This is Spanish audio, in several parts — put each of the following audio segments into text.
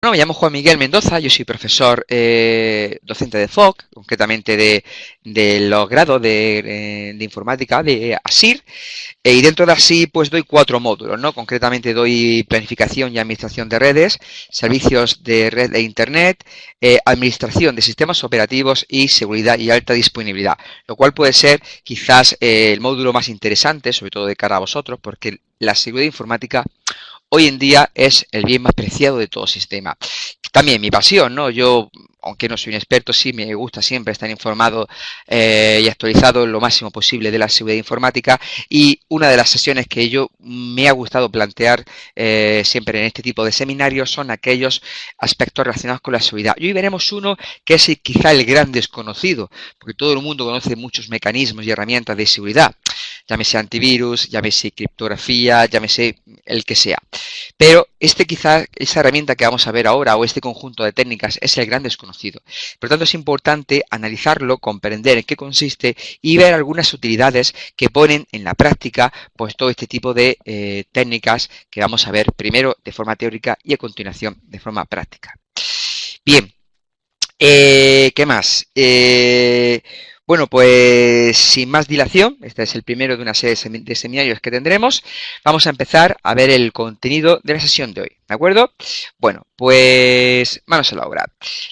Bueno, me llamo Juan Miguel Mendoza, yo soy profesor docente de FOC, concretamente de los grados de informática de ASIR, y dentro de ASIR pues doy 4 módulos, ¿no? Concretamente doy planificación y administración de redes, servicios de red e internet, administración de sistemas operativos y seguridad y alta disponibilidad, lo cual puede ser quizás el módulo más interesante, sobre todo de cara a vosotros, porque la seguridad informática hoy en día es el bien más preciado de todo sistema. También mi pasión, ¿no? Yo, aunque no soy un experto, sí me gusta siempre estar informado y actualizado lo máximo posible de la seguridad informática, y una de las sesiones que yo me ha gustado plantear siempre en este tipo de seminarios son aquellos aspectos relacionados con la seguridad. Y hoy veremos uno que es quizá el gran desconocido, porque todo el mundo conoce muchos mecanismos y herramientas de seguridad, llámese antivirus, llámese criptografía, llámese el que sea. Pero quizá, esa herramienta que vamos a ver ahora, o este conjunto de técnicas, es el gran desconocido. Por lo tanto, es importante analizarlo, comprender en qué consiste y ver algunas utilidades que ponen en la práctica pues todo este tipo de técnicas que vamos a ver primero de forma teórica y a continuación de forma práctica. Bien, ¿qué más? Bueno, pues sin más dilación, este es el primero de una serie de seminarios que tendremos. Vamos a empezar a ver el contenido de la sesión de hoy, ¿de acuerdo? Bueno, pues manos a la obra.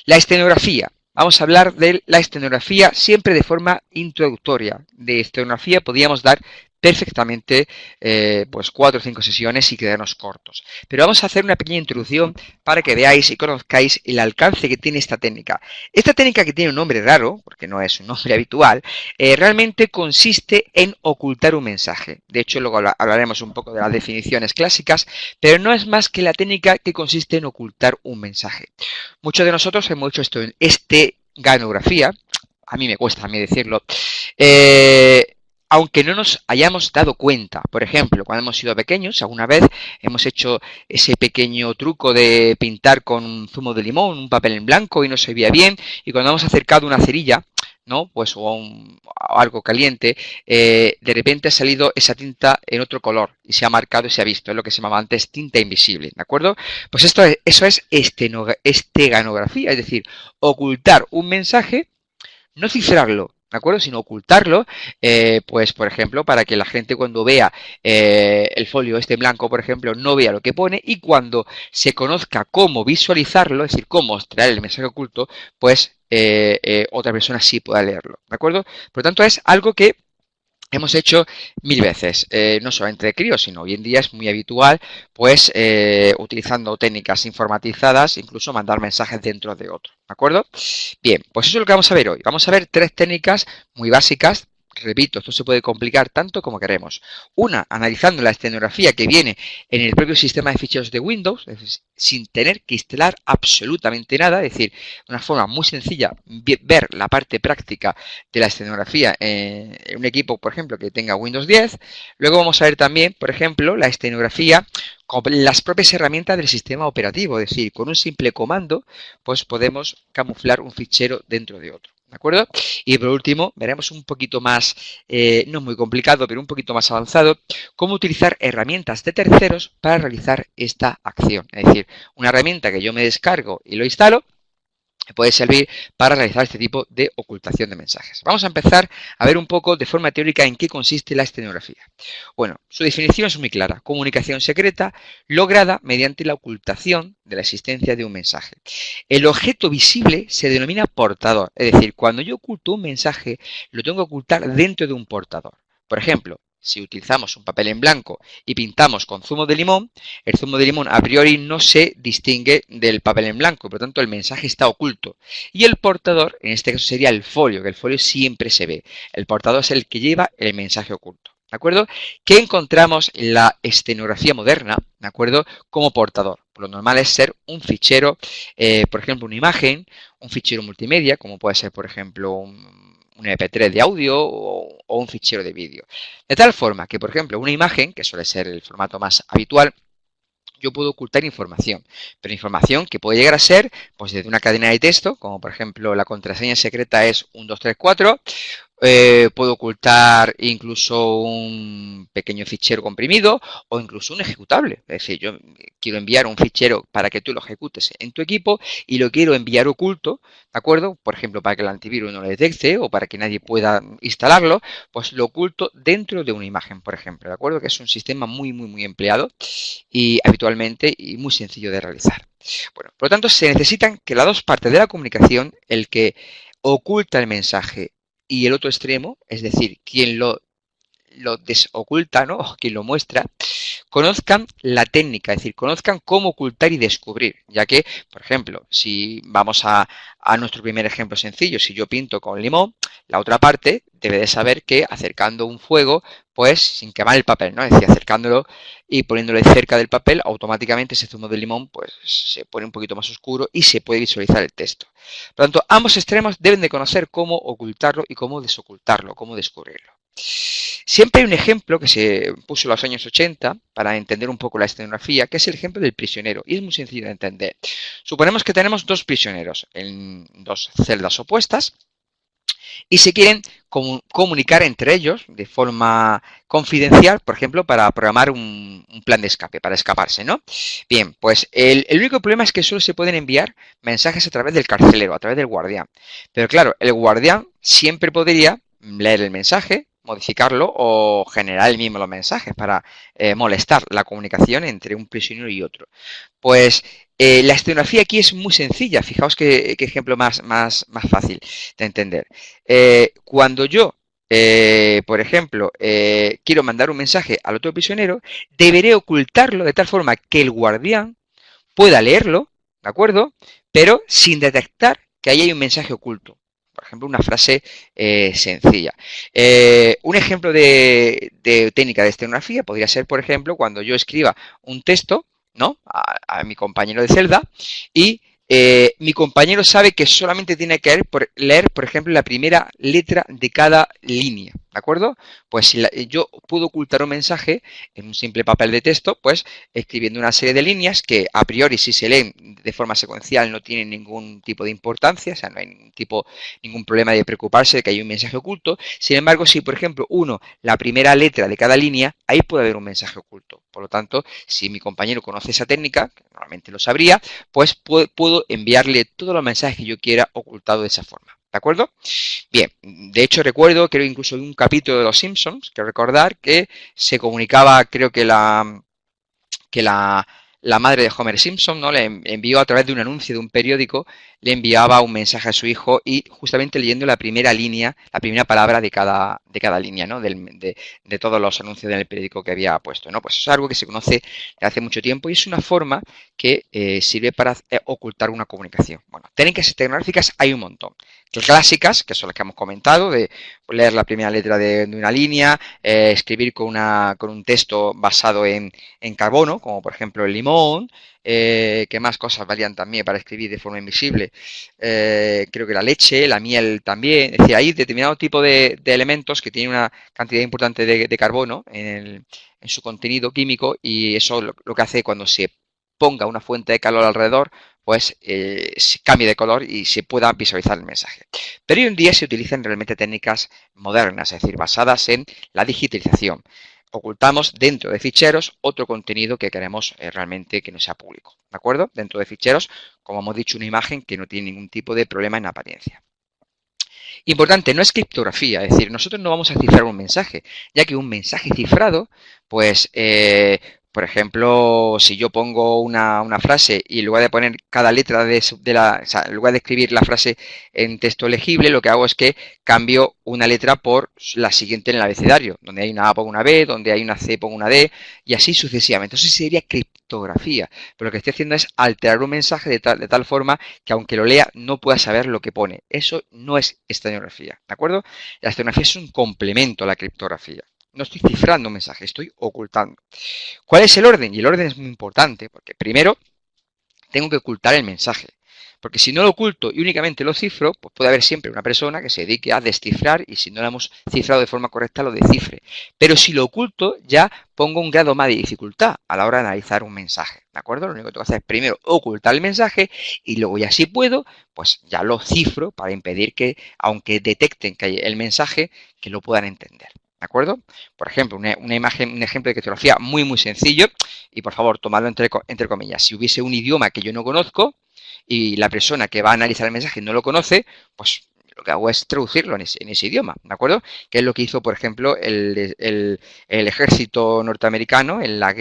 La estenografía. Vamos a hablar de la estenografía siempre de forma introductoria. De estenografía podríamos dar perfectamente pues 4 o 5 sesiones y quedarnos cortos. Pero vamos a hacer una pequeña introducción para que veáis y conozcáis el alcance que tiene esta técnica. Esta técnica, que tiene un nombre raro, porque no es un nombre habitual, realmente consiste en ocultar un mensaje. De hecho, luego hablaremos un poco de las definiciones clásicas, pero no es más que la técnica que consiste en ocultar un mensaje. Muchos de nosotros hemos hecho esto en esteganografía, a mí me cuesta decirlo, aunque no nos hayamos dado cuenta. Por ejemplo, cuando hemos sido pequeños, alguna vez hemos hecho ese pequeño truco de pintar con zumo de limón, un papel en blanco, y no se veía bien, y cuando hemos acercado una cerilla, ¿no? Pues o algo caliente, de repente ha salido esa tinta en otro color y se ha marcado y se ha visto, es lo que se llamaba antes tinta invisible, ¿de acuerdo? Pues eso es esteganografía, es decir, ocultar un mensaje, no cifrarlo, ¿de acuerdo? Sino ocultarlo, pues por ejemplo, para que la gente cuando vea el folio este en blanco, por ejemplo, no vea lo que pone, y cuando se conozca cómo visualizarlo, es decir, cómo extraer el mensaje oculto, pues otra persona sí pueda leerlo, ¿de acuerdo? Por lo tanto, es algo que hemos hecho 1000 veces, no solamente de críos, sino hoy en día es muy habitual, pues utilizando técnicas informatizadas, incluso mandar mensajes dentro de otro, ¿de acuerdo? Bien, pues eso es lo que vamos a ver hoy. Vamos a ver 3 técnicas muy básicas. Repito, esto se puede complicar tanto como queremos. Una, analizando la estenografía que viene en el propio sistema de ficheros de Windows, es decir, sin tener que instalar absolutamente nada, es decir, una forma muy sencilla, ver la parte práctica de la estenografía en un equipo, por ejemplo, que tenga Windows 10. Luego vamos a ver también, por ejemplo, la estenografía con las propias herramientas del sistema operativo, es decir, con un simple comando, pues podemos camuflar un fichero dentro de otro. ¿De acuerdo? Y por último, veremos un poquito más, no muy complicado, pero un poquito más avanzado, cómo utilizar herramientas de terceros para realizar esta acción. Es decir, una herramienta que yo me descargo y lo instalo, puede servir para realizar este tipo de ocultación de mensajes. Vamos a empezar a ver un poco de forma teórica en qué consiste la estenografía. Bueno, su definición es muy clara: comunicación secreta lograda mediante la ocultación de la existencia de un mensaje. El objeto visible se denomina portador, es decir, cuando yo oculto un mensaje, lo tengo que ocultar dentro de un portador. Por ejemplo, si utilizamos un papel en blanco y pintamos con zumo de limón, el zumo de limón a priori no se distingue del papel en blanco, por lo tanto el mensaje está oculto. Y el portador, en este caso sería el folio, que el folio siempre se ve. El portador es el que lleva el mensaje oculto, ¿de acuerdo? ¿Qué encontramos en la estenografía moderna, ¿de acuerdo?, como portador? Lo normal es ser un fichero, por ejemplo, una imagen, un fichero multimedia, como puede ser, por ejemplo, un MP3 de audio o un fichero de vídeo. De tal forma que, por ejemplo, una imagen, que suele ser el formato más habitual, yo puedo ocultar información, pero información que puede llegar a ser pues desde una cadena de texto, como por ejemplo la contraseña secreta es 1234, Puedo ocultar incluso un pequeño fichero comprimido o incluso un ejecutable. Es decir, yo quiero enviar un fichero para que tú lo ejecutes en tu equipo y lo quiero enviar oculto, ¿de acuerdo? Por ejemplo, para que el antivirus no lo detecte o para que nadie pueda instalarlo, pues lo oculto dentro de una imagen, por ejemplo, ¿de acuerdo? Que es un sistema muy empleado y habitualmente y muy sencillo de realizar. Bueno, por lo tanto, se necesitan que las dos partes de la comunicación, el que oculta el mensaje y el otro extremo, es decir, quien lo desoculta, ¿no? O quien lo muestra, conozcan la técnica, es decir, conozcan cómo ocultar y descubrir, ya que, por ejemplo, si vamos a nuestro primer ejemplo sencillo, si yo pinto con limón, la otra parte debe de saber que acercando un fuego, pues sin quemar el papel, ¿no? Es decir, acercándolo y poniéndole cerca del papel, automáticamente ese zumo de limón pues se pone un poquito más oscuro y se puede visualizar el texto. Por lo tanto, ambos extremos deben de conocer cómo ocultarlo y cómo desocultarlo, cómo descubrirlo. Siempre hay un ejemplo que se puso en los años 80 para entender un poco la escenografía, que es el ejemplo del prisionero, y es muy sencillo de entender. Suponemos que tenemos dos prisioneros en dos celdas opuestas y se quieren comunicar entre ellos de forma confidencial, por ejemplo, para programar un plan de escape, para escaparse, ¿no? Bien, pues el único problema es que solo se pueden enviar mensajes a través del carcelero, a través del guardián. Pero claro, el guardián siempre podría leer el mensaje, modificarlo o generar el mismo los mensajes para molestar la comunicación entre un prisionero y otro. Pues la escenografía aquí es muy sencilla, fijaos qué ejemplo más fácil de entender. Cuando yo, por ejemplo, quiero mandar un mensaje al otro prisionero, deberé ocultarlo de tal forma que el guardián pueda leerlo, ¿de acuerdo? Pero sin detectar que ahí hay un mensaje oculto. Por ejemplo, una frase sencilla. Un ejemplo de técnica de escenografía podría ser, por ejemplo, cuando yo escriba un texto, ¿no? A mi compañero de celda y mi compañero sabe que solamente tiene que leer, por ejemplo, la primera letra de cada línea, ¿de acuerdo? Pues si yo puedo ocultar un mensaje en un simple papel de texto, pues escribiendo una serie de líneas que a priori si se leen de forma secuencial no tienen ningún tipo de importancia, o sea, no hay ningún problema de preocuparse de que hay un mensaje oculto. Sin embargo, si por ejemplo la primera letra de cada línea, ahí puede haber un mensaje oculto. Por lo tanto, si mi compañero conoce esa técnica, que normalmente lo sabría, pues puedo enviarle todos los mensajes que yo quiera ocultado de esa forma. ¿De acuerdo? Bien, de hecho recuerdo, creo incluso en un capítulo de Los Simpsons, que recordar que se comunicaba, creo que la madre de Homer Simpson, ¿no? Le envió a través de un anuncio de un periódico, le enviaba un mensaje a su hijo y justamente leyendo la primera línea, la primera palabra de cada línea, ¿no? De todos los anuncios del periódico que había puesto, ¿no? Pues es algo que se conoce desde hace mucho tiempo y es una forma que sirve para ocultar una comunicación. Bueno, técnicas tecnológicas hay un montón. Clásicas, que son las que hemos comentado, de leer la primera letra de una línea, escribir con un texto basado en carbono, como por ejemplo el limón, que más cosas valían también para escribir de forma invisible. Creo que la leche, la miel también. Es decir, hay determinado tipo de elementos que tienen una cantidad importante de carbono en su contenido químico y eso lo que hace cuando se ponga una fuente de calor alrededor, pues se cambie de color y se pueda visualizar el mensaje. Pero hoy en día se utilizan realmente técnicas modernas, es decir, basadas en la digitalización. Ocultamos dentro de ficheros otro contenido que queremos realmente que no sea público, ¿de acuerdo? Dentro de ficheros, como hemos dicho, una imagen que no tiene ningún tipo de problema en apariencia. Importante, no es criptografía, es decir, nosotros no vamos a cifrar un mensaje, ya que un mensaje cifrado, pues, por ejemplo, si yo pongo una frase y en lugar de poner cada letra o sea, en lugar de escribir la frase en texto legible, lo que hago es que cambio una letra por la siguiente en el abecedario, donde hay una A pongo una B, donde hay una C pongo una D, y así sucesivamente. Eso sería criptografía, pero lo que estoy haciendo es alterar un mensaje de tal forma que aunque lo lea no pueda saber lo que pone. Eso no es escenografía, ¿de acuerdo? La escenografía es un complemento a la criptografía. No estoy cifrando un mensaje, estoy ocultando. ¿Cuál es el orden? Y el orden es muy importante, porque primero tengo que ocultar el mensaje. Porque si no lo oculto y únicamente lo cifro, pues puede haber siempre una persona que se dedique a descifrar y si no lo hemos cifrado de forma correcta, lo descifre. Pero si lo oculto, ya pongo un grado más de dificultad a la hora de analizar un mensaje, ¿de acuerdo? Lo único que tengo que hacer es primero ocultar el mensaje y luego ya si puedo, pues ya lo cifro para impedir que, aunque detecten que hay el mensaje, que lo puedan entender. ¿De acuerdo? Por ejemplo, una imagen, un ejemplo de criptografía muy sencillo y por favor tomadlo entre comillas. Si hubiese un idioma que yo no conozco y la persona que va a analizar el mensaje no lo conoce, pues lo que hago es traducirlo en ese idioma, ¿de acuerdo? Que es lo que hizo, por ejemplo, el ejército norteamericano en la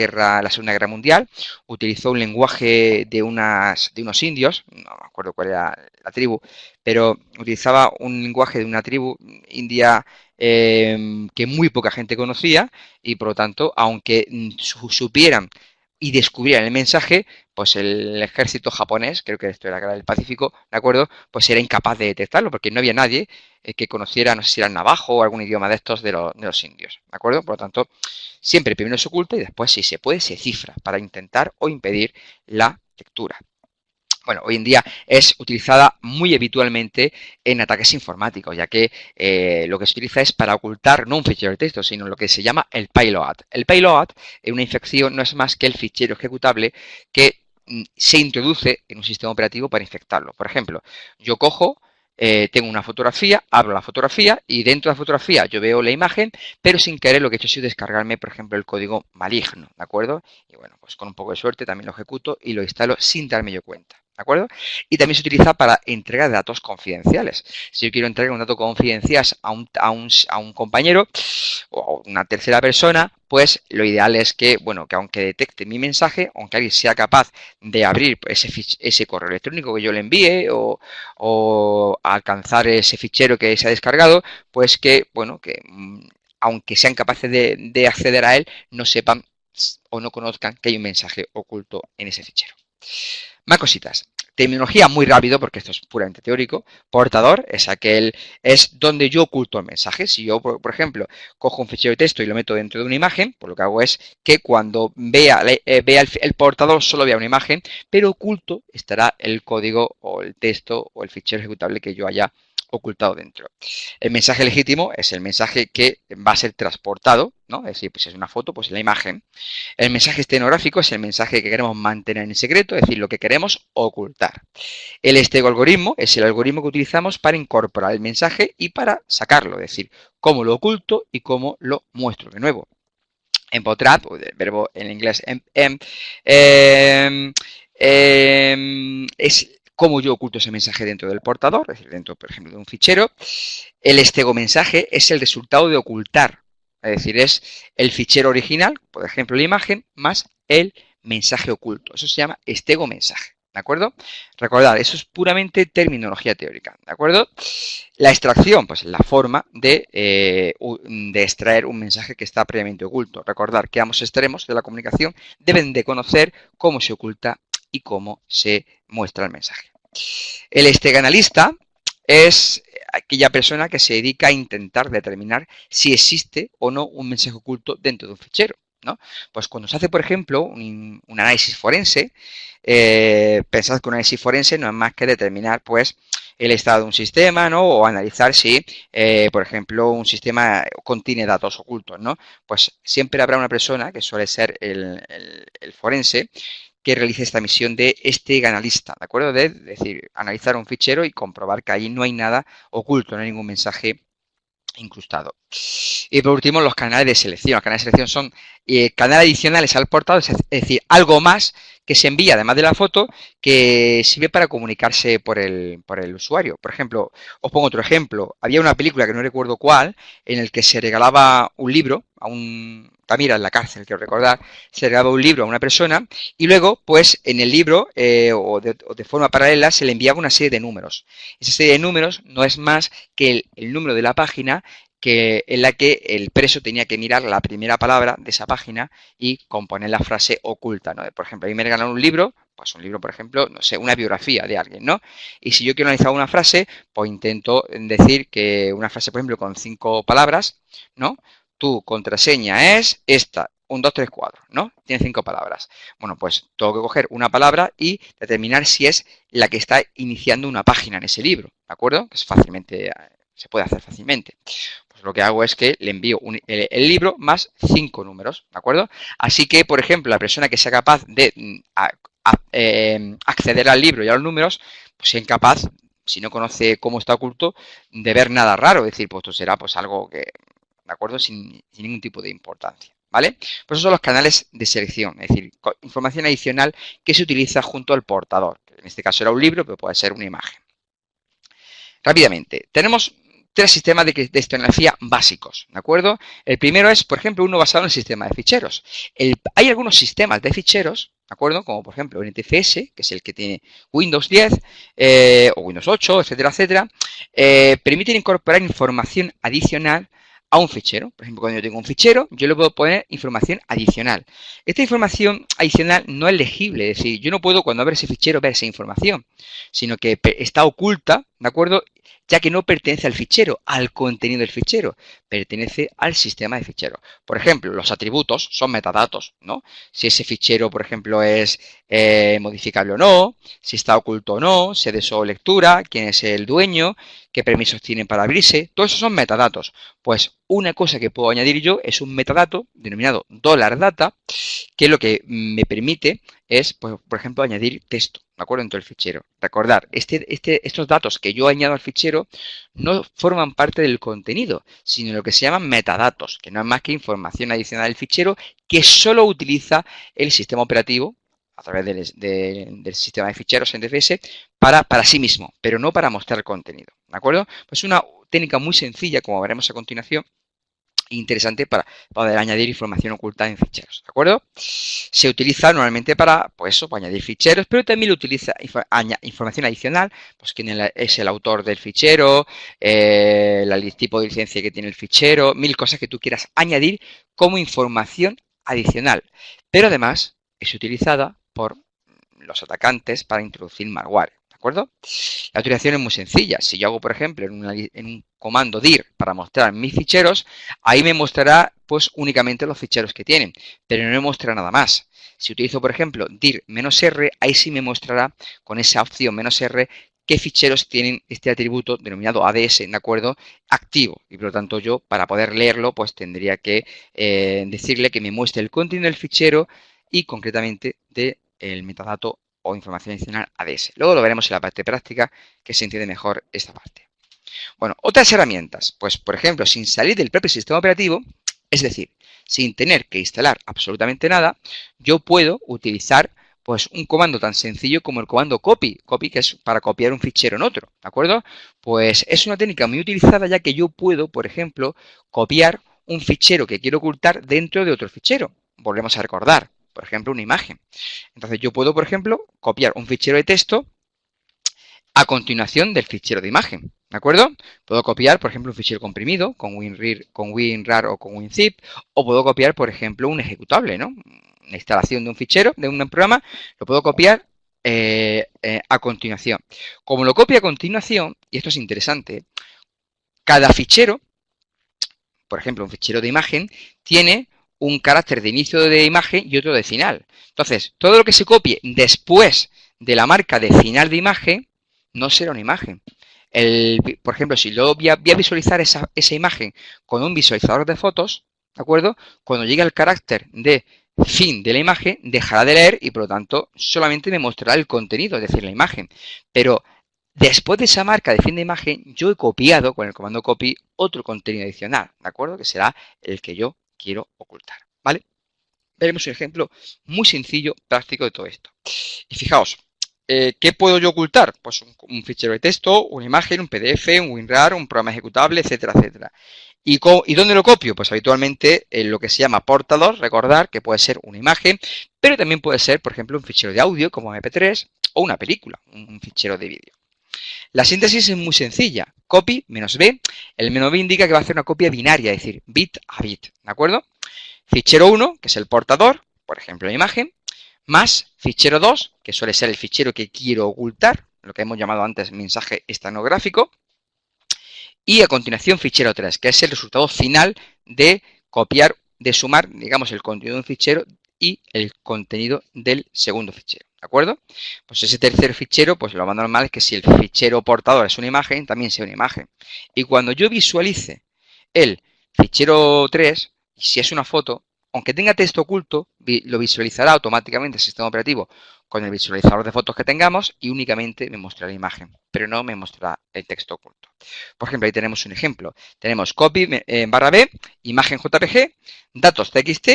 Segunda Guerra Mundial. Utilizó un lenguaje de unos indios, no me acuerdo cuál era la tribu, pero utilizaba un lenguaje de una tribu india que muy poca gente conocía y por lo tanto, aunque supieran y descubrieran el mensaje, pues el ejército japonés, creo que esto era la Guerra del Pacífico, ¿de acuerdo? Pues era incapaz de detectarlo porque no había nadie que conociera, no sé si era el navajo o algún idioma de estos de los indios, ¿de acuerdo? Por lo tanto, siempre primero se oculta y después, si se puede, se cifra para intentar o impedir la lectura. Bueno, hoy en día es utilizada muy habitualmente en ataques informáticos, ya que lo que se utiliza es para ocultar no un fichero de texto, sino lo que se llama el payload. El payload en una infección no es más que el fichero ejecutable que se introduce en un sistema operativo para infectarlo. Por ejemplo, yo cojo, tengo una fotografía, abro la fotografía y dentro de la fotografía yo veo la imagen, pero sin querer lo que he hecho ha sido descargarme, por ejemplo, el código maligno, ¿de acuerdo? Y bueno, pues con un poco de suerte también lo ejecuto y lo instalo sin darme yo cuenta. ¿De acuerdo? Y también se utiliza para entrega de datos confidenciales. Si yo quiero entregar un dato confidencial a un compañero o a una tercera persona, pues lo ideal es que, bueno, que aunque detecte mi mensaje, aunque alguien sea capaz de abrir ese correo electrónico que yo le envíe o alcanzar ese fichero que se ha descargado, pues que, bueno, que aunque sean capaces de acceder a él, no sepan o no conozcan que hay un mensaje oculto en ese fichero. Más cositas. Terminología muy rápido, porque esto es puramente teórico. Portador es donde yo oculto el mensaje. Si yo, por ejemplo, cojo un fichero de texto y lo meto dentro de una imagen, pues lo que hago es que cuando vea el portador solo vea una imagen, pero oculto estará el código o el texto o el fichero ejecutable que yo haya ocultado dentro. El mensaje legítimo es el mensaje que va a ser transportado, ¿no? Es decir, pues si es una foto, pues la imagen. El mensaje estenográfico es el mensaje que queremos mantener en secreto, es decir, lo que queremos ocultar. El estegoalgoritmo es el algoritmo que utilizamos para incorporar el mensaje y para sacarlo, es decir, cómo lo oculto y cómo lo muestro de nuevo. Empotrar, el verbo en inglés es cómo yo oculto ese mensaje dentro del portador, es decir, dentro, por ejemplo, de un fichero. El estegomensaje es el resultado de ocultar, es decir, es el fichero original, por ejemplo, la imagen, más el mensaje oculto. Eso se llama estegomensaje, ¿de acuerdo? Recordad, eso es puramente terminología teórica, ¿de acuerdo? La extracción, pues la forma de extraer un mensaje que está previamente oculto. Recordar que ambos extremos de la comunicación deben de conocer cómo se oculta y cómo se muestra el mensaje. El esteganalista es aquella persona que se dedica a intentar determinar si existe o no un mensaje oculto dentro de un fichero, ¿no? Pues cuando se hace, por ejemplo, un análisis forense, pensad que un análisis forense no es más que determinar, pues, el estado de un sistema, ¿no? O analizar si, por ejemplo, un sistema contiene datos ocultos, ¿no? Pues siempre habrá una persona, que suele ser el forense, que realice esta misión de esteganalista, ¿de acuerdo? De decir, analizar un fichero y comprobar que ahí no hay nada oculto, no hay ningún mensaje incrustado. Y por último, los canales de selección. Los canales de selección son canales adicionales al portador, es decir, algo más que se envía, además de la foto, que sirve para comunicarse por el usuario. Por ejemplo, os pongo otro ejemplo. Había una película, que no recuerdo cuál, en el que se regalaba un libro a un... Tamira en la cárcel, quiero recordar, se regalaba un libro a una persona y luego, pues, en el libro o de forma paralela se le enviaba una serie de números. Esa serie de números no es más que el número de la página en la que el preso tenía que mirar la primera palabra de esa página y componer la frase oculta, ¿no? Por ejemplo, a mí me regalaron un libro, pues un libro, por ejemplo, no sé, una biografía de alguien, ¿no? Y si yo quiero analizar una frase, pues intento decir que una frase, por ejemplo, con 5 palabras, ¿no? Tu contraseña es esta. 1, 2, 3, 4, ¿no? Tiene 5 palabras. Bueno, pues tengo que coger una palabra y determinar si es la que está iniciando una página en ese libro, ¿de acuerdo? Que es fácilmente, se puede hacer fácilmente. Pues lo que hago es que le envío el libro más 5 números, ¿de acuerdo? Así que, por ejemplo, la persona que sea capaz de acceder al libro y a los números, pues es incapaz, si no conoce cómo está oculto, de ver nada raro. Es decir, pues esto será pues algo que, ¿de acuerdo? Sin ningún tipo de importancia, ¿vale? Pues esos son los canales de selección, es decir, información adicional que se utiliza junto al portador. En este caso era un libro, pero puede ser una imagen. Rápidamente, tenemos 3 sistemas de escenografía básicos, ¿de acuerdo? El primero es, por ejemplo, uno basado en el sistema de ficheros. Hay algunos sistemas de ficheros, ¿de acuerdo? Como por ejemplo el NTFS, que es el que tiene Windows 10 o Windows 8, etcétera, etcétera, permiten incorporar información adicional a un fichero. Por ejemplo, cuando yo tengo un fichero, yo le puedo poner información adicional. Esta información adicional no es legible, es decir, yo no puedo cuando abro ese fichero ver esa información, sino que está oculta, ¿de acuerdo? Ya que no pertenece al fichero, al contenido del fichero, pertenece al sistema de ficheros. Por ejemplo, los atributos son metadatos, ¿no? Si ese fichero, por ejemplo, es modificable o no, si está oculto o no, si es de solo lectura, quién es el dueño, qué permisos tienen para abrirse, todo eso son metadatos. Pues una cosa que puedo añadir yo es un metadato denominado $data, que lo que me permite es, pues, por ejemplo, añadir texto, ¿de acuerdo? Dentro del fichero. Recordar, estos datos que yo añado al fichero no forman parte del contenido, sino lo que se llaman metadatos, que no es más que información adicional del fichero que solo utiliza el sistema operativo a través del sistema de ficheros NTFS para sí mismo, pero no para mostrar contenido, ¿de acuerdo? Pues una técnica muy sencilla, como veremos a continuación, interesante para poder añadir información oculta en ficheros, ¿de acuerdo? Se utiliza normalmente para, pues eso, para añadir ficheros, pero también lo utiliza información adicional, pues quién es el autor del fichero, el tipo de licencia que tiene el fichero, 1000 cosas que tú quieras añadir como información adicional, pero además es utilizada por los atacantes para introducir malware, ¿de acuerdo? La utilización es muy sencilla. Si yo hago, por ejemplo, en un comando dir para mostrar mis ficheros, ahí me mostrará pues únicamente los ficheros que tienen, pero no me muestra nada más. Si utilizo, por ejemplo, dir "-r", ahí sí me mostrará con esa opción "-r" qué ficheros tienen este atributo denominado ADS, ¿de acuerdo? Activo. Y por lo tanto yo, para poder leerlo, pues tendría que decirle que me muestre el contenido del fichero y concretamente del metadato o información adicional ADS. Luego lo veremos en la parte práctica, que se entiende mejor esta parte. Bueno, otras herramientas, pues por ejemplo, sin salir del propio sistema operativo, es decir, sin tener que instalar absolutamente nada, yo puedo utilizar pues un comando tan sencillo como el comando copy, que es para copiar un fichero en otro, ¿de acuerdo? Pues es una técnica muy utilizada ya que yo puedo, por ejemplo, copiar un fichero que quiero ocultar dentro de otro fichero. Volvemos a recordar, por ejemplo, una imagen. Entonces yo puedo, por ejemplo, copiar un fichero de texto a continuación del fichero de imagen, ¿de acuerdo? Puedo copiar, por ejemplo, un fichero comprimido con WinRAR o con WinZip, o puedo copiar, por ejemplo, un ejecutable, ¿no? Una instalación de un fichero, de un programa, lo puedo copiar a continuación. Como lo copio a continuación, y esto es interesante, cada fichero, por ejemplo, un fichero de imagen, tiene un carácter de inicio de imagen y otro de final. Entonces, todo lo que se copie después de la marca de final de imagen no será una imagen. Por ejemplo, si yo voy a visualizar esa imagen con un visualizador de fotos, ¿de acuerdo? Cuando llegue al carácter de fin de la imagen, dejará de leer y por lo tanto solamente me mostrará el contenido, es decir, la imagen. Pero después de esa marca de fin de imagen, yo he copiado con el comando copy otro contenido adicional, ¿de acuerdo? Que será el que yo quiero ocultar, ¿vale? Veremos un ejemplo muy sencillo, práctico de todo esto. Y fijaos, ¿qué puedo yo ocultar? Pues un fichero de texto, una imagen, un PDF, un WinRAR, un programa ejecutable, etcétera, etcétera. ¿Y dónde lo copio? Pues habitualmente en lo que se llama portador, recordar que puede ser una imagen, pero también puede ser, por ejemplo, un fichero de audio como MP3 o una película, un fichero de vídeo. La síntesis es muy sencilla. Copy menos B. El menos B indica que va a hacer una copia binaria, es decir, bit a bit, ¿de acuerdo? Fichero 1, que es el portador, por ejemplo, la imagen, más fichero 2, que suele ser el fichero que quiero ocultar, lo que hemos llamado antes mensaje estanográfico, y a continuación fichero 3, que es el resultado final de copiar de sumar, digamos, el contenido de un fichero y el contenido del segundo fichero, ¿de acuerdo? Pues ese tercer fichero, pues lo más normal es que si el fichero portador es una imagen, también sea una imagen. Y cuando yo visualice el fichero 3, si es una foto, aunque tenga texto oculto, lo visualizará automáticamente el sistema operativo con el visualizador de fotos que tengamos y únicamente me mostrará la imagen, pero no me mostrará el texto oculto. Por ejemplo, ahí tenemos un ejemplo. Tenemos copy barra B, imagen JPG, datos TXT.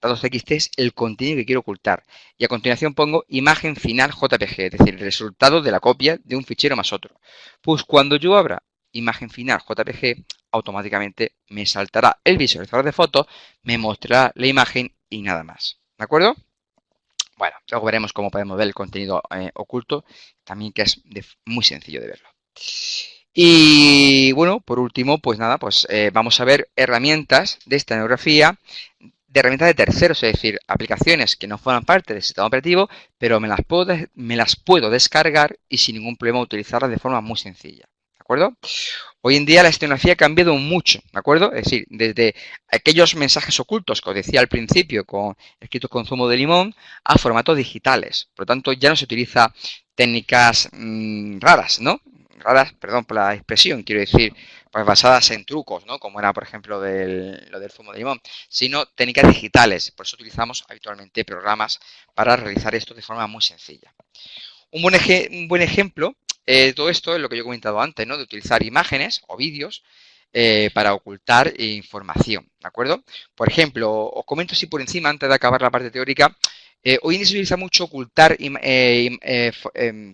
Datos TXT es el contenido que quiero ocultar. Y a continuación pongo imagen final JPG, es decir, el resultado de la copia de un fichero más otro. Pues cuando yo abra imagen final JPG, automáticamente me saltará el visualizador de fotos, me mostrará la imagen y nada más. ¿De acuerdo? Bueno, luego veremos cómo podemos ver el contenido oculto, también que es muy sencillo de verlo. Y bueno, por último, pues nada, pues vamos a ver herramientas de estenografía, de herramientas de terceros, es decir, aplicaciones que no forman parte del sistema operativo, pero me las puedo descargar y sin ningún problema utilizarlas de forma muy sencilla. ¿De acuerdo? Hoy en día la estenografía ha cambiado mucho, ¿de acuerdo? Es decir, desde aquellos mensajes ocultos que os decía al principio, escritos con zumo de limón, a formatos digitales. Por lo tanto, ya no se utiliza técnicas raras, ¿no? Raras, perdón por la expresión, quiero decir, pues basadas en trucos, ¿no? Como era, por ejemplo, lo del zumo de limón, sino técnicas digitales. Por eso utilizamos habitualmente programas para realizar esto de forma muy sencilla. Un buen ejemplo de todo esto es lo que yo he comentado antes, ¿no? De utilizar imágenes o vídeos para ocultar información, ¿de acuerdo? Por ejemplo, os comento así por encima, antes de acabar la parte teórica, hoy en día se utiliza mucho ocultar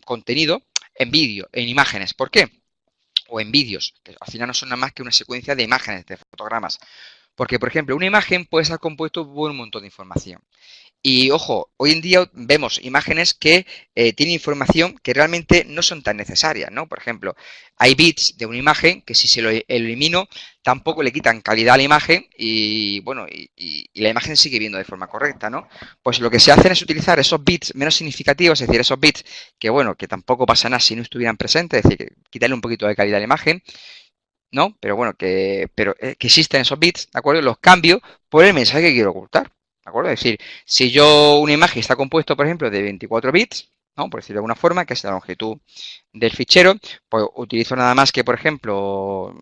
contenido en vídeo, en imágenes. ¿Por qué? O en vídeos, que al final no son nada más que una secuencia de imágenes, de fotogramas. Porque, por ejemplo, una imagen puede estar compuesto por un montón de información. Y ojo, hoy en día vemos imágenes que tienen información que realmente no son tan necesarias, ¿no? Por ejemplo, hay bits de una imagen que si se lo elimino tampoco le quitan calidad a la imagen y bueno, y la imagen sigue viendo de forma correcta, ¿no? Pues lo que se hace es utilizar esos bits menos significativos, es decir, esos bits que bueno, que tampoco pasa nada si no estuvieran presentes, es decir, quitarle un poquito de calidad a la imagen, ¿no? Pero bueno, que existen esos bits, ¿de acuerdo? Los cambio por el mensaje que quiero ocultar. ¿De acuerdo? Es decir, si yo una imagen está compuesta, por ejemplo, de 24 bits, ¿no? Por decirlo de alguna forma, que es la longitud del fichero, pues utilizo nada más que, por ejemplo,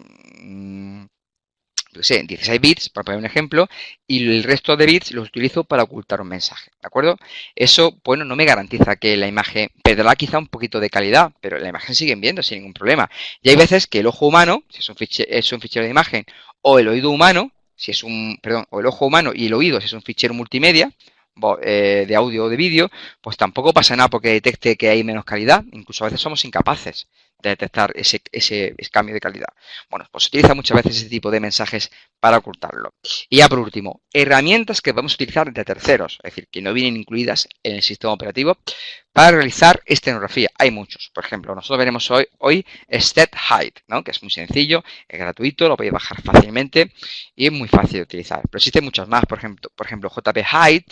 yo sé, 16 bits, para poner un ejemplo, y el resto de bits los utilizo para ocultar un mensaje, ¿de acuerdo? Eso, bueno, no me garantiza que la imagen perderá quizá un poquito de calidad, pero la imagen siguen viendo sin ningún problema. Y hay veces que el ojo humano, si es un fichero de imagen, o el oído humano, si es perdón, o el ojo humano y el oído, si es un fichero multimedia, de audio o de vídeo, pues tampoco pasa nada porque detecte que hay menos calidad. Incluso a veces somos incapaces de detectar ese cambio de calidad. Bueno, pues se utiliza muchas veces ese tipo de mensajes para ocultarlo. Y ya por último, herramientas que podemos utilizar de terceros, es decir, que no vienen incluidas en el sistema operativo para realizar estenografía. Hay muchos. Por ejemplo, nosotros veremos hoy StatHide, ¿no? Que es muy sencillo, es gratuito, lo podéis bajar fácilmente y es muy fácil de utilizar. Pero existen muchas más, por ejemplo JPHide,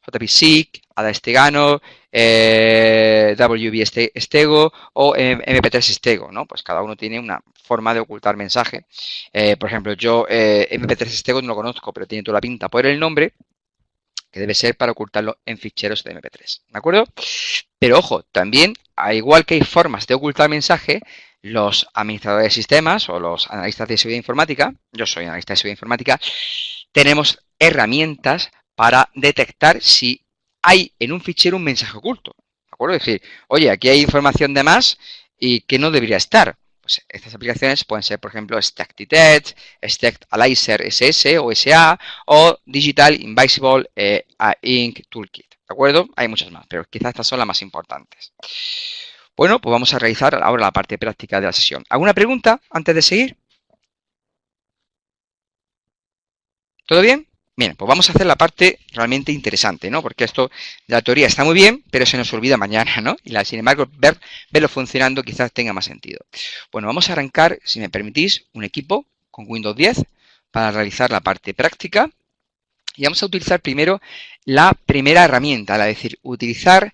JPSeek, Ada Estegano, WB Stego o MP3 Stego, ¿no? Pues cada uno tiene una forma de ocultar mensaje. Por ejemplo, yo MP3 Stego no lo conozco, pero tiene toda la pinta por el nombre, que debe ser para ocultarlo en ficheros de MP3, ¿de acuerdo? Pero ojo, también, al igual que hay formas de ocultar mensaje, los administradores de sistemas o los analistas de seguridad informática, yo soy analista de seguridad informática, tenemos herramientas para detectar si hay en un fichero un mensaje oculto, ¿de acuerdo? Es decir, oye, aquí hay información de más y que no debería estar. Pues estas aplicaciones pueden ser, por ejemplo, Stack Detect, Stack Analyzer SS o SA o Digital Invisible Ink Toolkit, ¿de acuerdo? Hay muchas más, pero quizás estas son las más importantes. Bueno, pues vamos a realizar ahora la parte práctica de la sesión. ¿Alguna pregunta antes de seguir? ¿Todo bien? Bien, pues vamos a hacer la parte realmente interesante, ¿no? Porque esto, la teoría está muy bien, pero se nos olvida mañana, ¿no? Y sin embargo, verlo funcionando quizás tenga más sentido. Bueno, vamos a arrancar, si me permitís, un equipo con Windows 10 para realizar la parte práctica. Y vamos a utilizar primero la primera herramienta, es decir, utilizar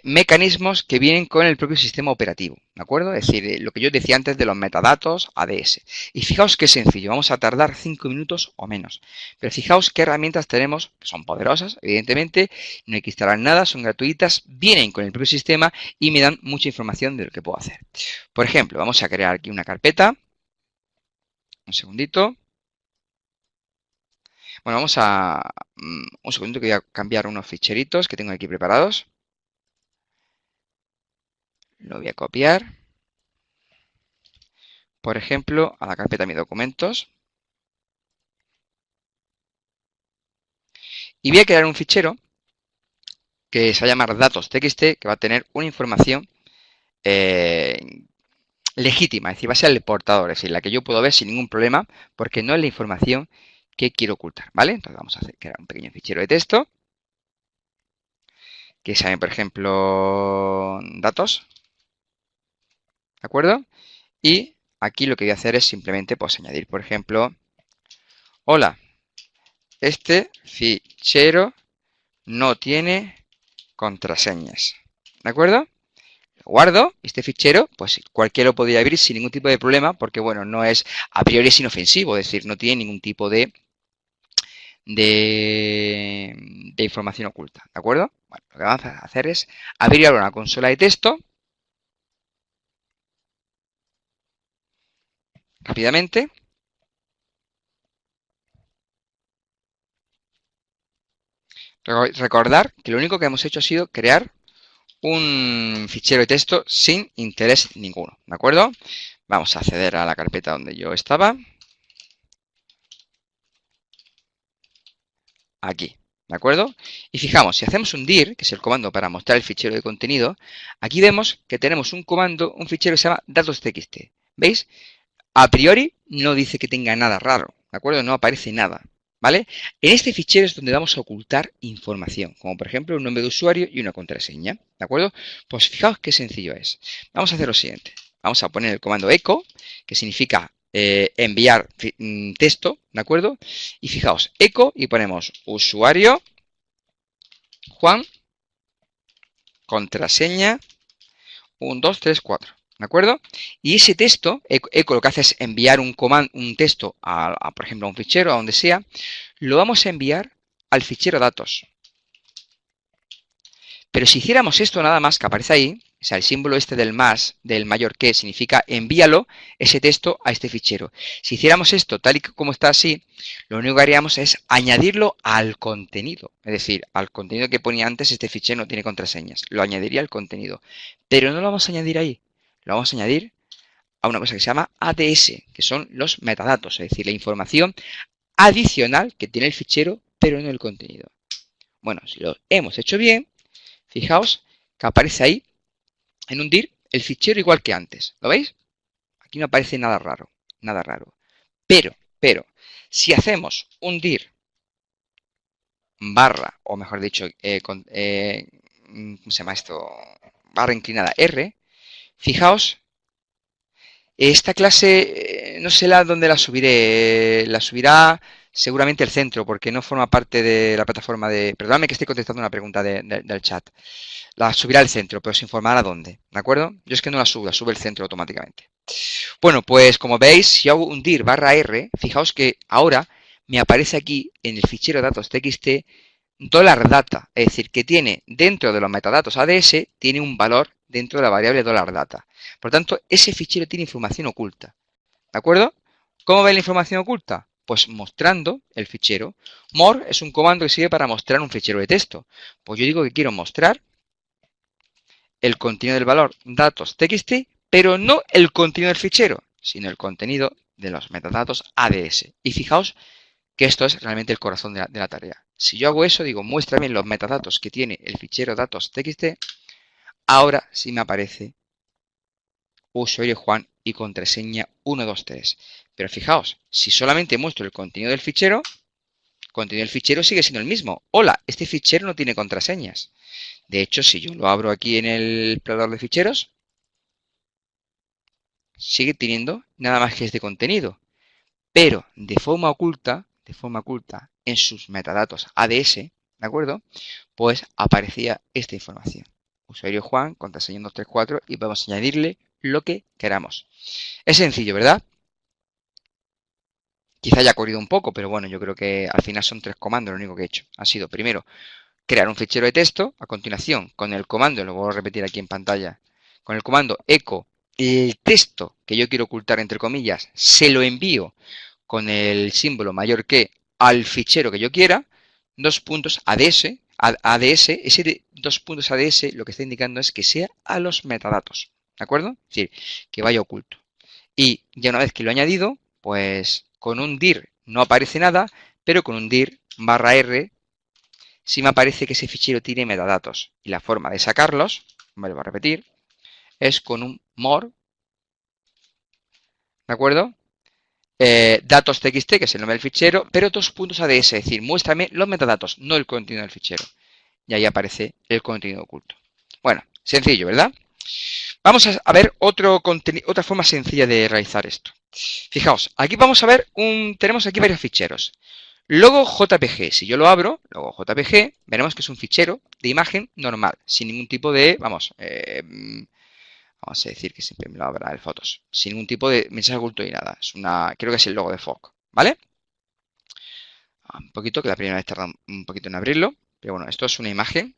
mecanismos que vienen con el propio sistema operativo, ¿de acuerdo? Es decir, lo que yo decía antes de los metadatos ADS. Y fijaos qué sencillo, vamos a tardar 5 minutos o menos. Pero fijaos qué herramientas tenemos, que son poderosas, evidentemente, no hay que instalar nada, son gratuitas, vienen con el propio sistema y me dan mucha información de lo que puedo hacer. Por ejemplo, vamos a crear aquí una carpeta. Un segundito. Bueno, vamos a... un segundo que voy a cambiar unos ficheritos que tengo aquí preparados. Lo voy a copiar. Por ejemplo, a la carpeta mis documentos. Y voy a crear un fichero que se va a llamar datos.txt, que va a tener una información legítima, es decir, va a ser el portador, es decir, la que yo puedo ver sin ningún problema, porque no es la información que quiero ocultar, ¿vale? Entonces vamos a crear un pequeño fichero de texto, que se llame, por ejemplo, datos, ¿de acuerdo? Y aquí lo que voy a hacer es simplemente, pues, añadir, por ejemplo, hola, este fichero no tiene contraseñas, ¿de acuerdo? Lo guardo, este fichero, pues cualquiera lo podría abrir sin ningún tipo de problema, porque, bueno, no es, a priori es inofensivo, es decir, no tiene ningún tipo de información oculta, ¿de acuerdo? Bueno, lo que vamos a hacer es abrir ahora una consola de texto rápidamente. Recordar que lo único que hemos hecho ha sido crear un fichero de texto sin interés ninguno, ¿de acuerdo? Vamos a acceder a la carpeta donde yo estaba. Aquí, ¿de acuerdo? Y fijamos, si hacemos un dir, que es el comando para mostrar el fichero de contenido, aquí vemos que tenemos un comando, un fichero que se llama datos.txt. ¿Veis? A priori no dice que tenga nada raro, ¿de acuerdo? No aparece nada, ¿vale? En este fichero es donde vamos a ocultar información, como por ejemplo un nombre de usuario y una contraseña, ¿de acuerdo? Pues fijaos qué sencillo es. Vamos a hacer lo siguiente. Vamos a poner el comando echo, que significa enviar texto, ¿de acuerdo? Y fijaos, echo y ponemos usuario, Juan, contraseña, 1, 2, 3, 4. ¿De acuerdo? Y ese texto, echo lo que hace es enviar un texto por ejemplo, a un fichero, a donde sea, lo vamos a enviar al fichero datos. Pero si hiciéramos esto nada más que aparece ahí, o sea, el símbolo este del más, del mayor que, significa envíalo ese texto a este fichero. Si hiciéramos esto tal y como está así, lo único que haríamos es añadirlo al contenido. Es decir, al contenido que ponía antes, este fichero no tiene contraseñas. Lo añadiría al contenido. Pero no lo vamos a añadir ahí. Lo vamos a añadir a una cosa que se llama ADS, que son los metadatos, es decir, la información adicional que tiene el fichero, pero no el contenido. Bueno, si lo hemos hecho bien, fijaos que aparece ahí en un dir el fichero igual que antes. ¿Lo veis? Aquí no aparece nada raro, nada raro. Pero, si hacemos un dir barra, o mejor dicho, ¿cómo se llama esto? Barra inclinada R, fijaos, esta clase no sé dónde la subiré, la subirá seguramente el centro, porque no forma parte de la plataforma de... Perdóname que estoy contestando una pregunta del chat. La subirá el centro, pero se informará dónde, ¿de acuerdo? Yo es que no la subo, la sube el centro automáticamente. Bueno, pues como veis, si hago un dir barra R, fijaos que ahora me aparece aquí en el fichero datos.txt $data, es decir, que tiene dentro de los metadatos ADS, tiene un valor dentro de la variable $data. Por tanto, ese fichero tiene información oculta, ¿de acuerdo? ¿Cómo ve la información oculta? Pues mostrando el fichero. More es un comando que sirve para mostrar un fichero de texto. Pues yo digo que quiero mostrar el contenido del valor datos.txt, pero no el contenido del fichero, sino el contenido de los metadatos ADS. Y fijaos que esto es realmente el corazón de la tarea. Si yo hago eso, digo, muéstrame los metadatos que tiene el fichero datos.txt, ahora sí me aparece usuario Juan y contraseña 123. Pero fijaos, si solamente muestro el contenido del fichero sigue siendo el mismo. Hola, este fichero no tiene contraseñas. De hecho, si yo lo abro aquí en el explorador de ficheros, sigue teniendo nada más que este contenido. Pero de forma oculta, en sus metadatos ADS, ¿de acuerdo? Pues aparecía esta información. Usuario Juan, contraseña 1234 y podemos añadirle lo que queramos. Es sencillo, ¿verdad? Quizá haya corrido un poco, pero bueno, yo creo que al final son 3 comandos lo único que he hecho. Ha sido primero crear un fichero de texto, a continuación con el comando, lo voy a repetir aquí en pantalla, con el comando echo, el texto que yo quiero ocultar entre comillas, se lo envío con el símbolo mayor que al fichero que yo quiera, dos puntos ADS, ese de dos puntos ADS lo que está indicando es que sea a los metadatos, ¿de acuerdo? Es decir, que vaya oculto. Y ya una vez que lo he añadido, pues con un dir no aparece nada, pero con un dir /r sí me aparece que ese fichero tiene metadatos. Y la forma de sacarlos, vuelvo a repetir, es con un more, ¿de acuerdo? Datos txt, que es el nombre del fichero, pero dos puntos ADS, es decir, muéstrame los metadatos, no el contenido del fichero. Y ahí aparece el contenido oculto. Bueno, sencillo, ¿verdad? Vamos a ver otra forma sencilla de realizar esto. Fijaos, aquí vamos a ver tenemos aquí varios ficheros. Logo JPG, si yo lo abro, logo JPG, veremos que es un fichero de imagen normal, sin ningún tipo de, vamos a decir que siempre me lo abra el fotos, sin ningún tipo de mensaje oculto ni nada. Creo que es el logo de Fog, ¿vale? Un poquito, que la primera vez tarda un poquito en abrirlo, pero bueno, esto es una imagen,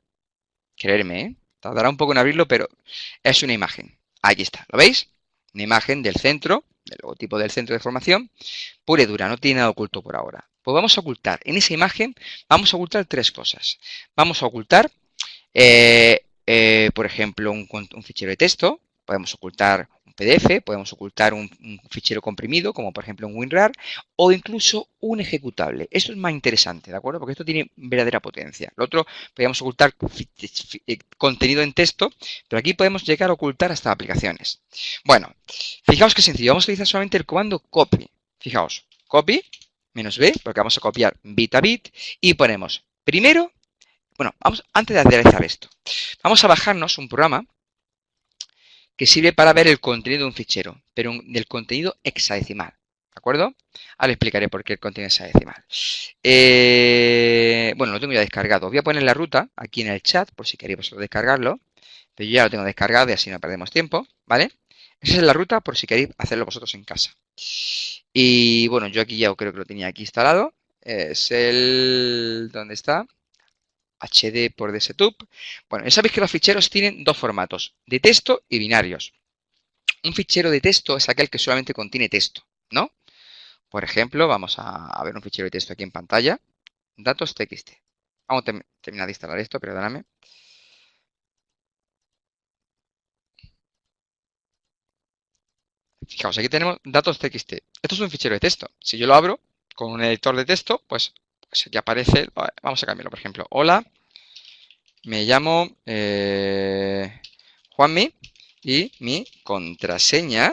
creerme, ¿eh? Tardará un poco en abrirlo, pero es una imagen. Aquí está, ¿lo veis? Una imagen del centro, del logotipo del centro de formación, pura y dura, no tiene nada oculto por ahora. Pues vamos a ocultar, en esa imagen vamos a ocultar tres cosas. Vamos a ocultar, por ejemplo, un fichero de texto, podemos ocultar un PDF, podemos ocultar un fichero comprimido, como por ejemplo un WinRAR, o incluso un ejecutable. Esto es más interesante, ¿de acuerdo? Porque esto tiene verdadera potencia. Lo otro, podemos ocultar contenido en texto, pero aquí podemos llegar a ocultar hasta aplicaciones. Bueno, fijaos qué sencillo. Vamos a utilizar solamente el comando copy. Fijaos, copy, -b, porque vamos a copiar bit a bit, y ponemos primero, bueno, antes de realizar esto, vamos a bajarnos un programa que sirve para ver el contenido de un fichero, pero del contenido hexadecimal, ¿de acuerdo? Ahora explicaré por qué el contenido hexadecimal. Bueno, lo tengo ya descargado. Os voy a poner la ruta aquí en el chat, por si queréis vosotros descargarlo, pero yo ya lo tengo descargado y así no perdemos tiempo, ¿vale? Esa es la ruta por si queréis hacerlo vosotros en casa. Y bueno, yo aquí ya creo que lo tenía aquí instalado. Es ¿dónde está? HD por DSTube. Bueno, ya sabéis que los ficheros tienen dos formatos, de texto y binarios. Un fichero de texto es aquel que solamente contiene texto, ¿no? Por ejemplo, vamos a ver un fichero de texto aquí en pantalla, datos txt. Vamos a terminar de instalar esto, perdóname. Fijaos, aquí tenemos datos txt. Esto es un fichero de texto. Si yo lo abro con un editor de texto, pues aquí aparece, vamos a cambiarlo, por ejemplo, hola, me llamo Juanmi y mi contraseña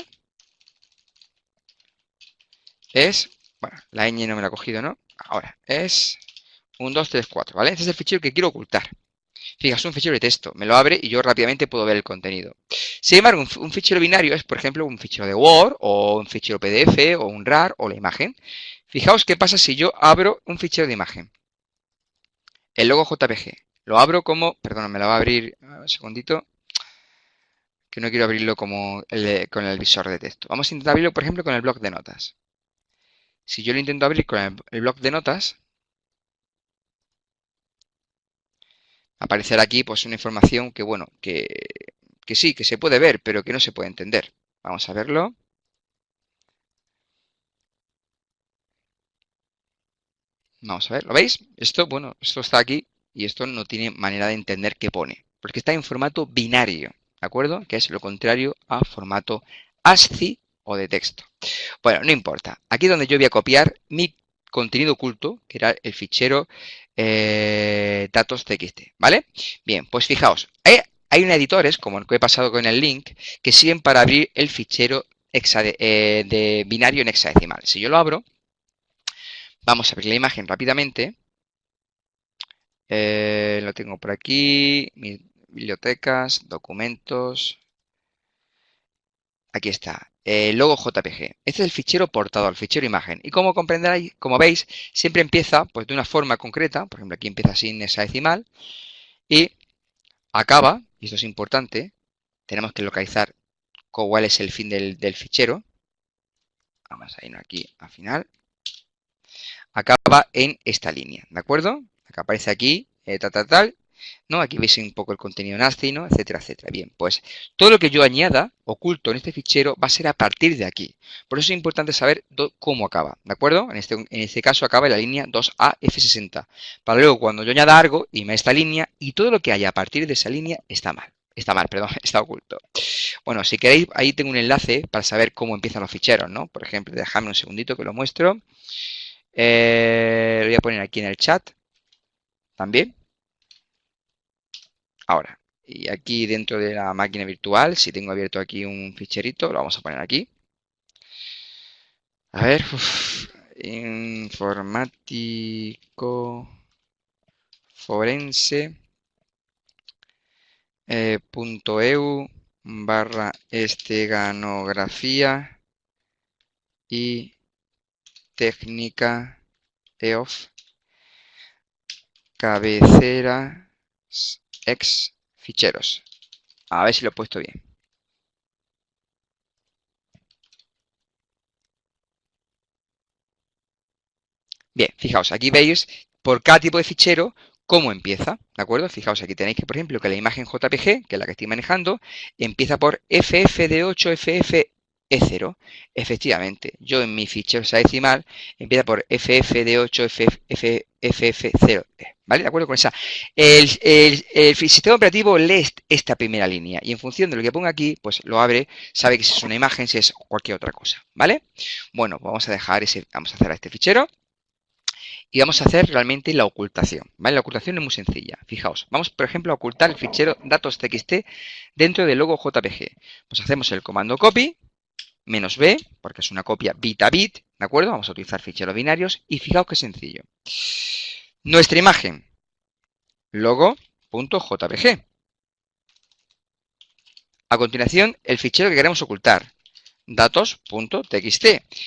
es, bueno, la ñ no me la ha cogido, ¿no? Ahora, es 1, 2, 3, 4, ¿vale? Este es el fichero que quiero ocultar. Fijaos, un fichero de texto, me lo abre y yo rápidamente puedo ver el contenido. Sin embargo, un fichero binario es, por ejemplo, un fichero de Word o un fichero PDF o un RAR o la imagen. Fijaos qué pasa si yo abro un fichero de imagen. El logo JPG. Lo abro como, perdón, me lo va a abrir un segundito, que no quiero abrirlo como con el visor de texto. Vamos a intentar abrirlo, por ejemplo, con el bloc de notas. Si yo lo intento abrir con el bloc de notas, aparecerá aquí pues una información que, bueno, que sí, que se puede ver, pero que no se puede entender. Vamos a verlo. Vamos a ver, ¿lo veis? Esto, bueno, esto está aquí y esto no tiene manera de entender qué pone, porque está en formato binario, ¿de acuerdo? Que es lo contrario a formato ASCII o de texto. Bueno, no importa. Aquí es donde yo voy a copiar mi contenido oculto, que era el fichero datos txt, ¿vale? Bien, pues fijaos, hay unos editores, como el que he pasado con el link, que sirven para abrir el fichero de binario en hexadecimal. Si yo lo abro, vamos a abrir la imagen rápidamente. Lo tengo por aquí, mis bibliotecas, documentos. Aquí está, el logo JPG. Este es el fichero portador, el fichero imagen. Y como comprenderéis, como veis, siempre empieza pues, de una forma concreta. Por ejemplo, aquí empieza sin hexadecimal y acaba, y esto es importante, tenemos que localizar cuál es el fin del fichero. Vamos a irnos aquí al final. Acaba en esta línea, ¿de acuerdo? Acá aparece aquí, tal, ¿no? Aquí veis un poco el contenido nasty, ¿no? Etcétera, etcétera. Bien, pues todo lo que yo añada, oculto en este fichero, va a ser a partir de aquí. Por eso es importante saber cómo acaba, ¿de acuerdo? En este caso acaba en la línea 2AF60. Para luego, cuando yo añada algo, irme a esta línea y todo lo que haya a partir de esa línea está mal. Está mal, perdón, está oculto. Bueno, si queréis, ahí tengo un enlace para saber cómo empiezan los ficheros, ¿no? Por ejemplo, dejadme un segundito que lo muestro. Lo voy a poner aquí en el chat también. Ahora, y aquí dentro de la máquina virtual, si tengo abierto aquí un ficherito, lo vamos a poner aquí. A ver, informático forense .eu /esteganografía y técnica EOF cabecera ex ficheros. A ver si lo he puesto bien. Bien, fijaos, aquí veis por cada tipo de fichero cómo empieza, ¿de acuerdo? Fijaos, aquí tenéis que, por ejemplo, que la imagen JPG, que es la que estoy manejando, empieza por FFD8 FFE0. Efectivamente, yo en mi fichero hexadecimal empieza por FFD8 FFF0, ¿vale? ¿De acuerdo con esa? El sistema operativo lee esta primera línea y en función de lo que ponga aquí, pues lo abre, sabe que si es una imagen, si es cualquier otra cosa, ¿vale? Bueno, vamos a dejar vamos a cerrar este fichero. Y vamos a hacer realmente la ocultación, ¿vale? La ocultación es muy sencilla. Fijaos, vamos por ejemplo a ocultar el fichero datos.txt dentro del logo JPG. Pues hacemos el comando copy, -b, porque es una copia bit a bit, ¿de acuerdo? Vamos a utilizar ficheros binarios y fijaos qué sencillo. Nuestra imagen, logo.jpg. A continuación, el fichero que queremos ocultar, datos.txt.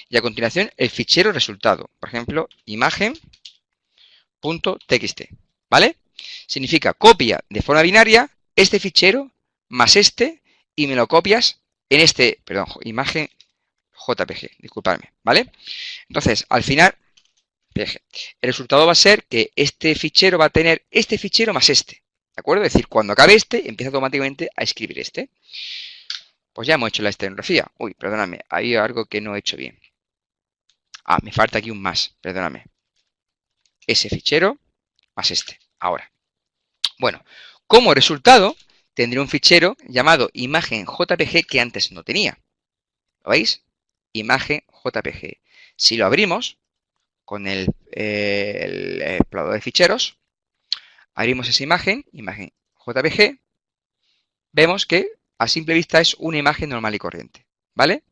Y a continuación, el fichero resultado, por ejemplo, imagen.txt, ¿vale? Significa copia de forma binaria este fichero más este y me lo copias en este, perdón, imagen JPG, disculpadme, ¿vale? Entonces, al final, el resultado va a ser que este fichero va a tener este fichero más este, ¿de acuerdo? Es decir, cuando acabe este, empieza automáticamente a escribir este. Pues ya hemos hecho la estenografía. Uy, perdóname, hay algo que no he hecho bien. Ah, me falta aquí un más, perdóname. Ese fichero más este. Ahora. Bueno, como resultado, tendré un fichero llamado imagen JPG que antes no tenía. ¿Lo veis? Imagen JPG. Si lo abrimos con el explorador de ficheros, abrimos esa imagen JPG, vemos que a simple vista es una imagen normal y corriente, ¿vale?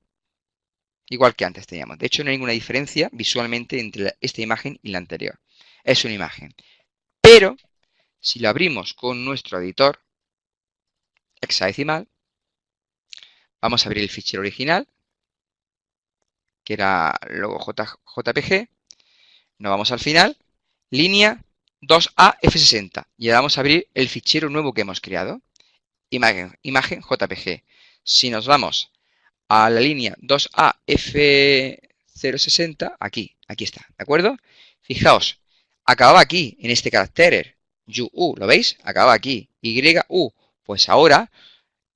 Igual que antes teníamos. De hecho, no hay ninguna diferencia visualmente entre esta imagen y la anterior. Es una imagen. Pero, si lo abrimos con nuestro editor hexadecimal, vamos a abrir el fichero original, que era logo JPG. Nos vamos al final, línea 2AF60. Y ahora vamos a abrir el fichero nuevo que hemos creado, imagen JPG. Si nos vamos a la línea 2AF060, aquí está, ¿de acuerdo? Fijaos, acababa aquí, en este carácter, YU, ¿lo veis? Acababa aquí, YU. Pues ahora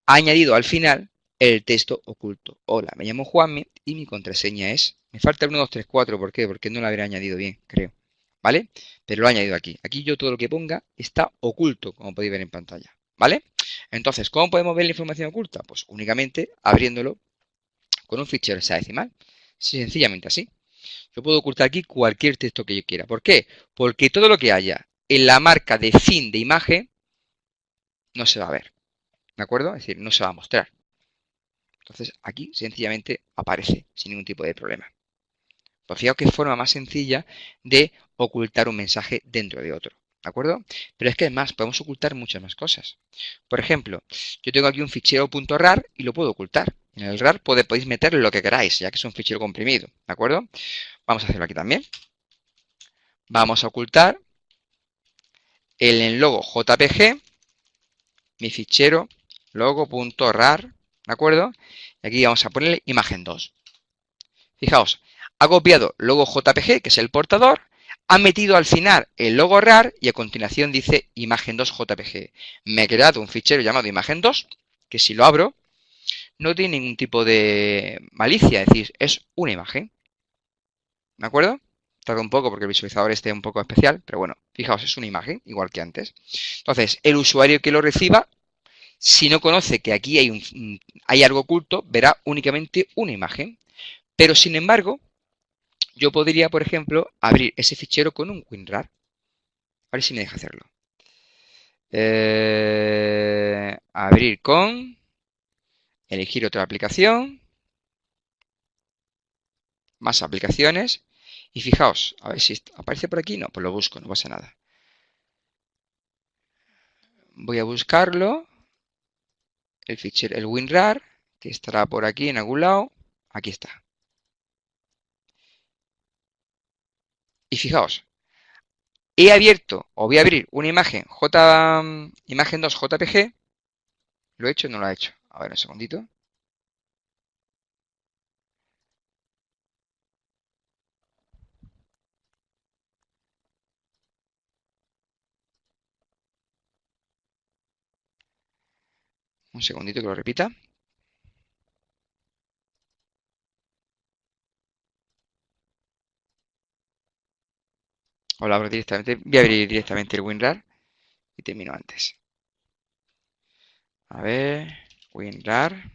ha añadido al final el texto oculto. Hola, me llamo Juanmi y mi contraseña es... Me falta el 1, 2, 3, 4, ¿por qué? Porque no lo habré añadido bien, creo. ¿Vale? Pero lo he añadido aquí. Aquí yo todo lo que ponga está oculto, como podéis ver en pantalla. ¿Vale? Entonces, ¿cómo podemos ver la información oculta? Pues únicamente abriéndolo con un fichero hexadecimal. Sencillamente así. Yo puedo ocultar aquí cualquier texto que yo quiera. ¿Por qué? Porque todo lo que haya en la marca de fin de imagen no se va a ver. ¿De acuerdo? Es decir, no se va a mostrar. Entonces aquí sencillamente aparece sin ningún tipo de problema. Pues fijaos qué forma más sencilla de ocultar un mensaje dentro de otro. ¿De acuerdo? Pero es que además podemos ocultar muchas más cosas. Por ejemplo, yo tengo aquí un fichero .rar y lo puedo ocultar. En el RAR podéis meter lo que queráis, ya que es un fichero comprimido, ¿de acuerdo? Vamos a hacerlo aquí también. Vamos a ocultar el logo JPG, mi fichero logo.rar, ¿de acuerdo? Y aquí vamos a ponerle imagen 2. Fijaos, ha copiado logo JPG, que es el portador, ha metido al final el logo RAR y a continuación dice imagen 2 JPG. Me he creado un fichero llamado imagen 2, que si lo abro, no tiene ningún tipo de malicia, es decir, es una imagen. ¿De acuerdo? Tarda un poco porque el visualizador esté un poco especial, pero bueno, fijaos, es una imagen, igual que antes. Entonces, el usuario que lo reciba, si no conoce que aquí hay algo oculto, verá únicamente una imagen. Pero, sin embargo, yo podría, por ejemplo, abrir ese fichero con un WinRAR. A ver si me deja hacerlo. Abrir con... Elegir otra aplicación. Más aplicaciones. Y fijaos, a ver si aparece por aquí. No, pues lo busco, no pasa nada. Voy a buscarlo. El fichero, el WinRAR, que estará por aquí en algún lado. Aquí está. Y fijaos, he abierto, o voy a abrir una imagen imagen 2 JPG. ¿Lo he hecho o no lo he hecho? A ver, un segundito. Un segundito que lo repita. O lo abro directamente. Voy a abrir directamente el WinRAR y termino antes. A ver, WinRAR.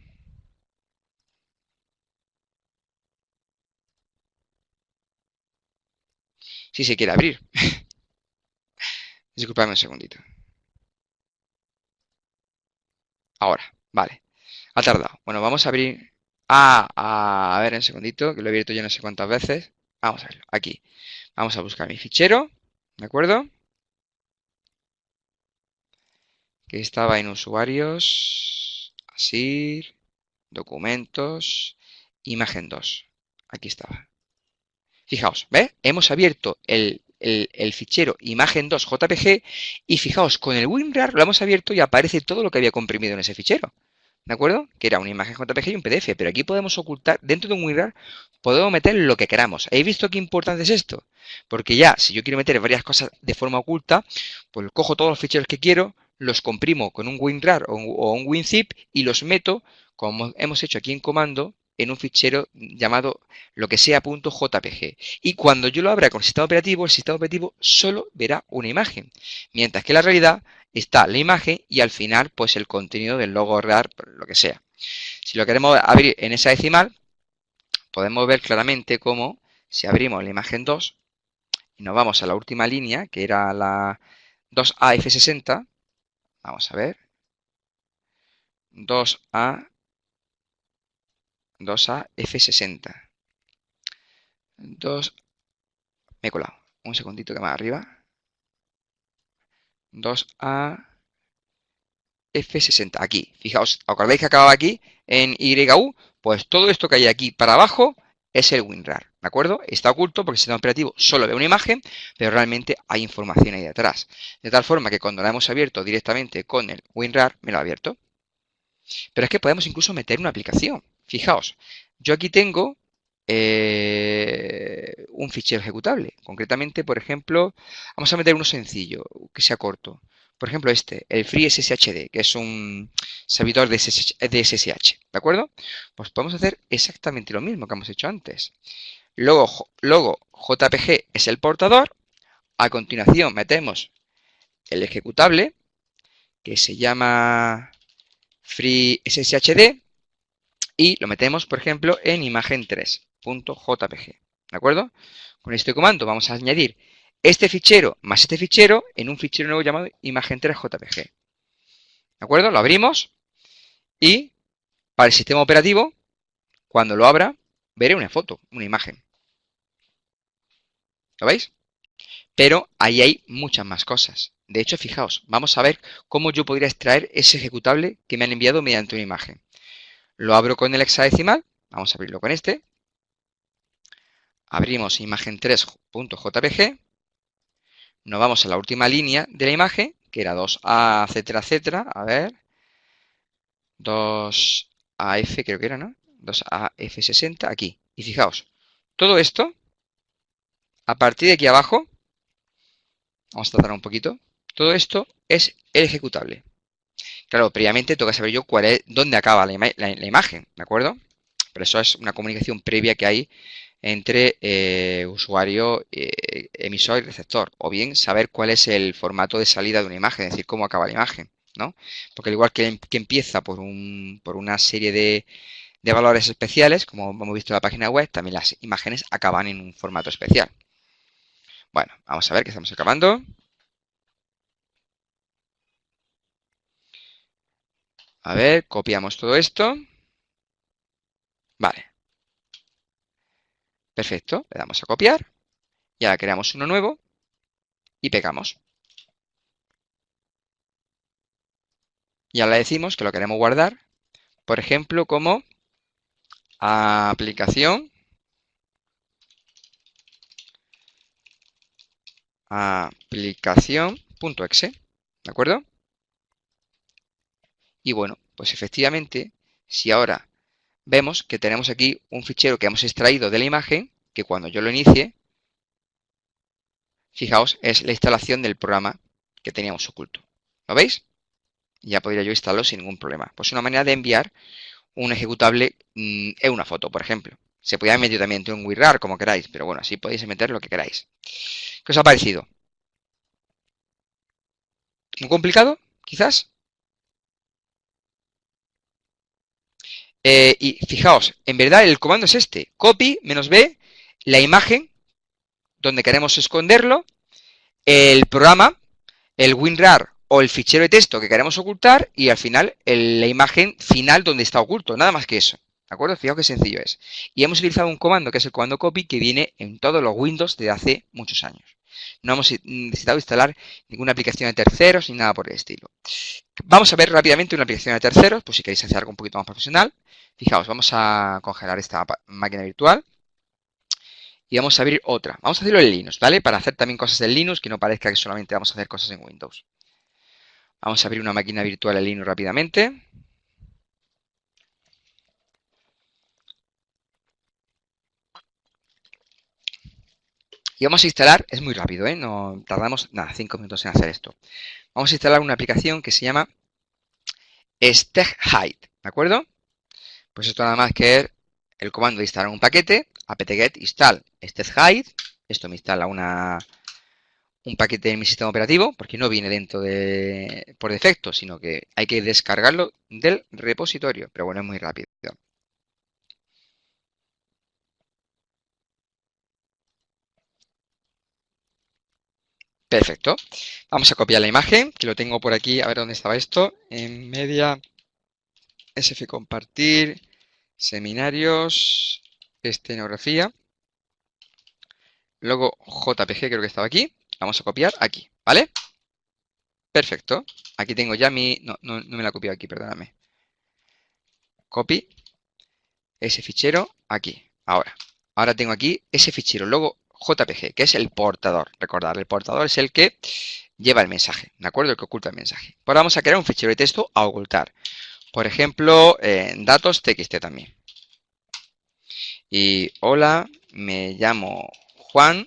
Si se quiere abrir. Disculpadme un segundito. Ahora, vale. Ha tardado. Bueno, vamos a abrir. A ver, un segundito, que lo he abierto yo no sé cuántas veces. Vamos a verlo. Aquí. Vamos a buscar mi fichero. ¿De acuerdo? Que estaba en usuarios. Así. Documentos. Imagen 2. Aquí estaba. Fijaos, ¿ves? Hemos abierto el fichero imagen 2 JPG y fijaos, con el WinRAR lo hemos abierto y aparece todo lo que había comprimido en ese fichero. ¿De acuerdo? Que era una imagen JPG y un PDF, pero aquí podemos ocultar, dentro de un WinRAR, podemos meter lo que queramos. ¿Habéis visto qué importante es esto? Porque ya, si yo quiero meter varias cosas de forma oculta, pues cojo todos los ficheros que quiero, los comprimo con un WinRAR o un WinZip y los meto, como hemos hecho aquí en comando, en un fichero llamado lo que sea.jpg. Y cuando yo lo abra con el sistema operativo solo verá una imagen. Mientras que en la realidad está la imagen y al final pues el contenido del logo RAR, lo que sea. Si lo queremos abrir en esa decimal, podemos ver claramente cómo si abrimos la imagen 2 y nos vamos a la última línea, que era la 2AF60, vamos a ver, 2AF60, 2, me he colado, un segundito que más arriba, 2A F60, aquí. Fijaos, ¿acordáis que acababa aquí en YU? Pues todo esto que hay aquí para abajo es el WinRAR, ¿de acuerdo? Está oculto porque el sistema operativo solo ve una imagen, pero realmente hay información ahí detrás. De tal forma que cuando la hemos abierto directamente con el WinRAR, me lo ha abierto. Pero es que podemos incluso meter una aplicación. Fijaos, yo aquí tengo un fichero ejecutable. Concretamente, por ejemplo, vamos a meter uno sencillo, que sea corto. Por ejemplo, el FreeSSHD, que es un servidor de SSH, ¿de acuerdo? Pues podemos hacer exactamente lo mismo que hemos hecho antes. Logo JPG es el portador. A continuación metemos el ejecutable, que se llama FreeSSHD, y lo metemos, por ejemplo, en imagen 3.jpg, ¿de acuerdo? Con este comando vamos a añadir este fichero más este fichero en un fichero nuevo llamado imagen 3.jpg, ¿de acuerdo? Lo abrimos y para el sistema operativo, cuando lo abra, veré una foto, una imagen. ¿Lo veis? Pero ahí hay muchas más cosas. De hecho, fijaos, vamos a ver cómo yo podría extraer ese ejecutable que me han enviado mediante una imagen. Lo abro con el hexadecimal. Vamos a abrirlo con este. Abrimos imagen 3.jpg. Nos vamos a la última línea de la imagen, que era 2A, etcétera, etcétera. A ver. 2AF creo que era, ¿no? 2AF60 aquí. Y fijaos, todo esto, a partir de aquí abajo, vamos a tratar un poquito, todo esto es el ejecutable. Claro, previamente tengo que saber yo dónde acaba la imagen, ¿de acuerdo? Pero eso es una comunicación previa que hay entre usuario, emisor y receptor. O bien saber cuál es el formato de salida de una imagen, es decir, cómo acaba la imagen, ¿no? Porque al igual que empieza por una serie de valores especiales, como hemos visto en la página web, también las imágenes acaban en un formato especial. Bueno, vamos a ver que estamos acabando. A ver, copiamos todo esto. Vale. Perfecto, le damos a copiar. Y ahora creamos uno nuevo y pegamos. Y ahora le decimos que lo queremos guardar, por ejemplo, como aplicación.exe, ¿de acuerdo? Y bueno, pues efectivamente, si ahora vemos que tenemos aquí un fichero que hemos extraído de la imagen, que cuando yo lo inicie, fijaos, es la instalación del programa que teníamos oculto. ¿Lo veis? Ya podría yo instalarlo sin ningún problema. Pues una manera de enviar un ejecutable en una foto, por ejemplo. Se podía meter también en un WinRAR, como queráis, pero bueno, así podéis meter lo que queráis. ¿Qué os ha parecido? ¿Muy complicado? Quizás. Y fijaos, en verdad el comando es este. Copy -b, la imagen donde queremos esconderlo, el programa, el WinRAR o el fichero de texto que queremos ocultar y al final la imagen final donde está oculto. Nada más que eso. ¿De acuerdo? Fijaos qué sencillo es. Y hemos utilizado un comando que es el comando copy que viene en todos los Windows desde hace muchos años. No hemos necesitado instalar ninguna aplicación de terceros ni nada por el estilo. Vamos a ver rápidamente una aplicación de terceros, pues si queréis hacer algo un poquito más profesional. Fijaos, vamos a congelar esta máquina virtual y vamos a abrir otra. Vamos a hacerlo en Linux, ¿vale? Para hacer también cosas en Linux, que no parezca que solamente vamos a hacer cosas en Windows. Vamos a abrir una máquina virtual en Linux rápidamente. Y vamos a instalar, es muy rápido, ¿eh? No tardamos nada, 5 minutos en hacer esto. Vamos a instalar una aplicación que se llama StegHide, ¿de acuerdo? Pues esto nada más que es el comando de instalar un paquete, apt-get install StegHide. Esto me instala un paquete en mi sistema operativo, porque no viene dentro por defecto, sino que hay que descargarlo del repositorio. Pero bueno, es muy rápido. Perfecto. Vamos a copiar la imagen, que lo tengo por aquí. A ver dónde estaba esto. En media, SF compartir, seminarios, escenografía. Luego JPG creo que estaba aquí. Vamos a copiar aquí, ¿vale? Perfecto. Aquí tengo ya mi... No me la he copiado aquí, perdóname. Copy. Ese fichero aquí. Ahora tengo aquí ese fichero, luego JPG, que es el portador. Recordad, el portador es el que lleva el mensaje, ¿de acuerdo? El que oculta el mensaje. Ahora vamos a crear un fichero de texto a ocultar. Por ejemplo, datos TXT también. Y hola, me llamo Juan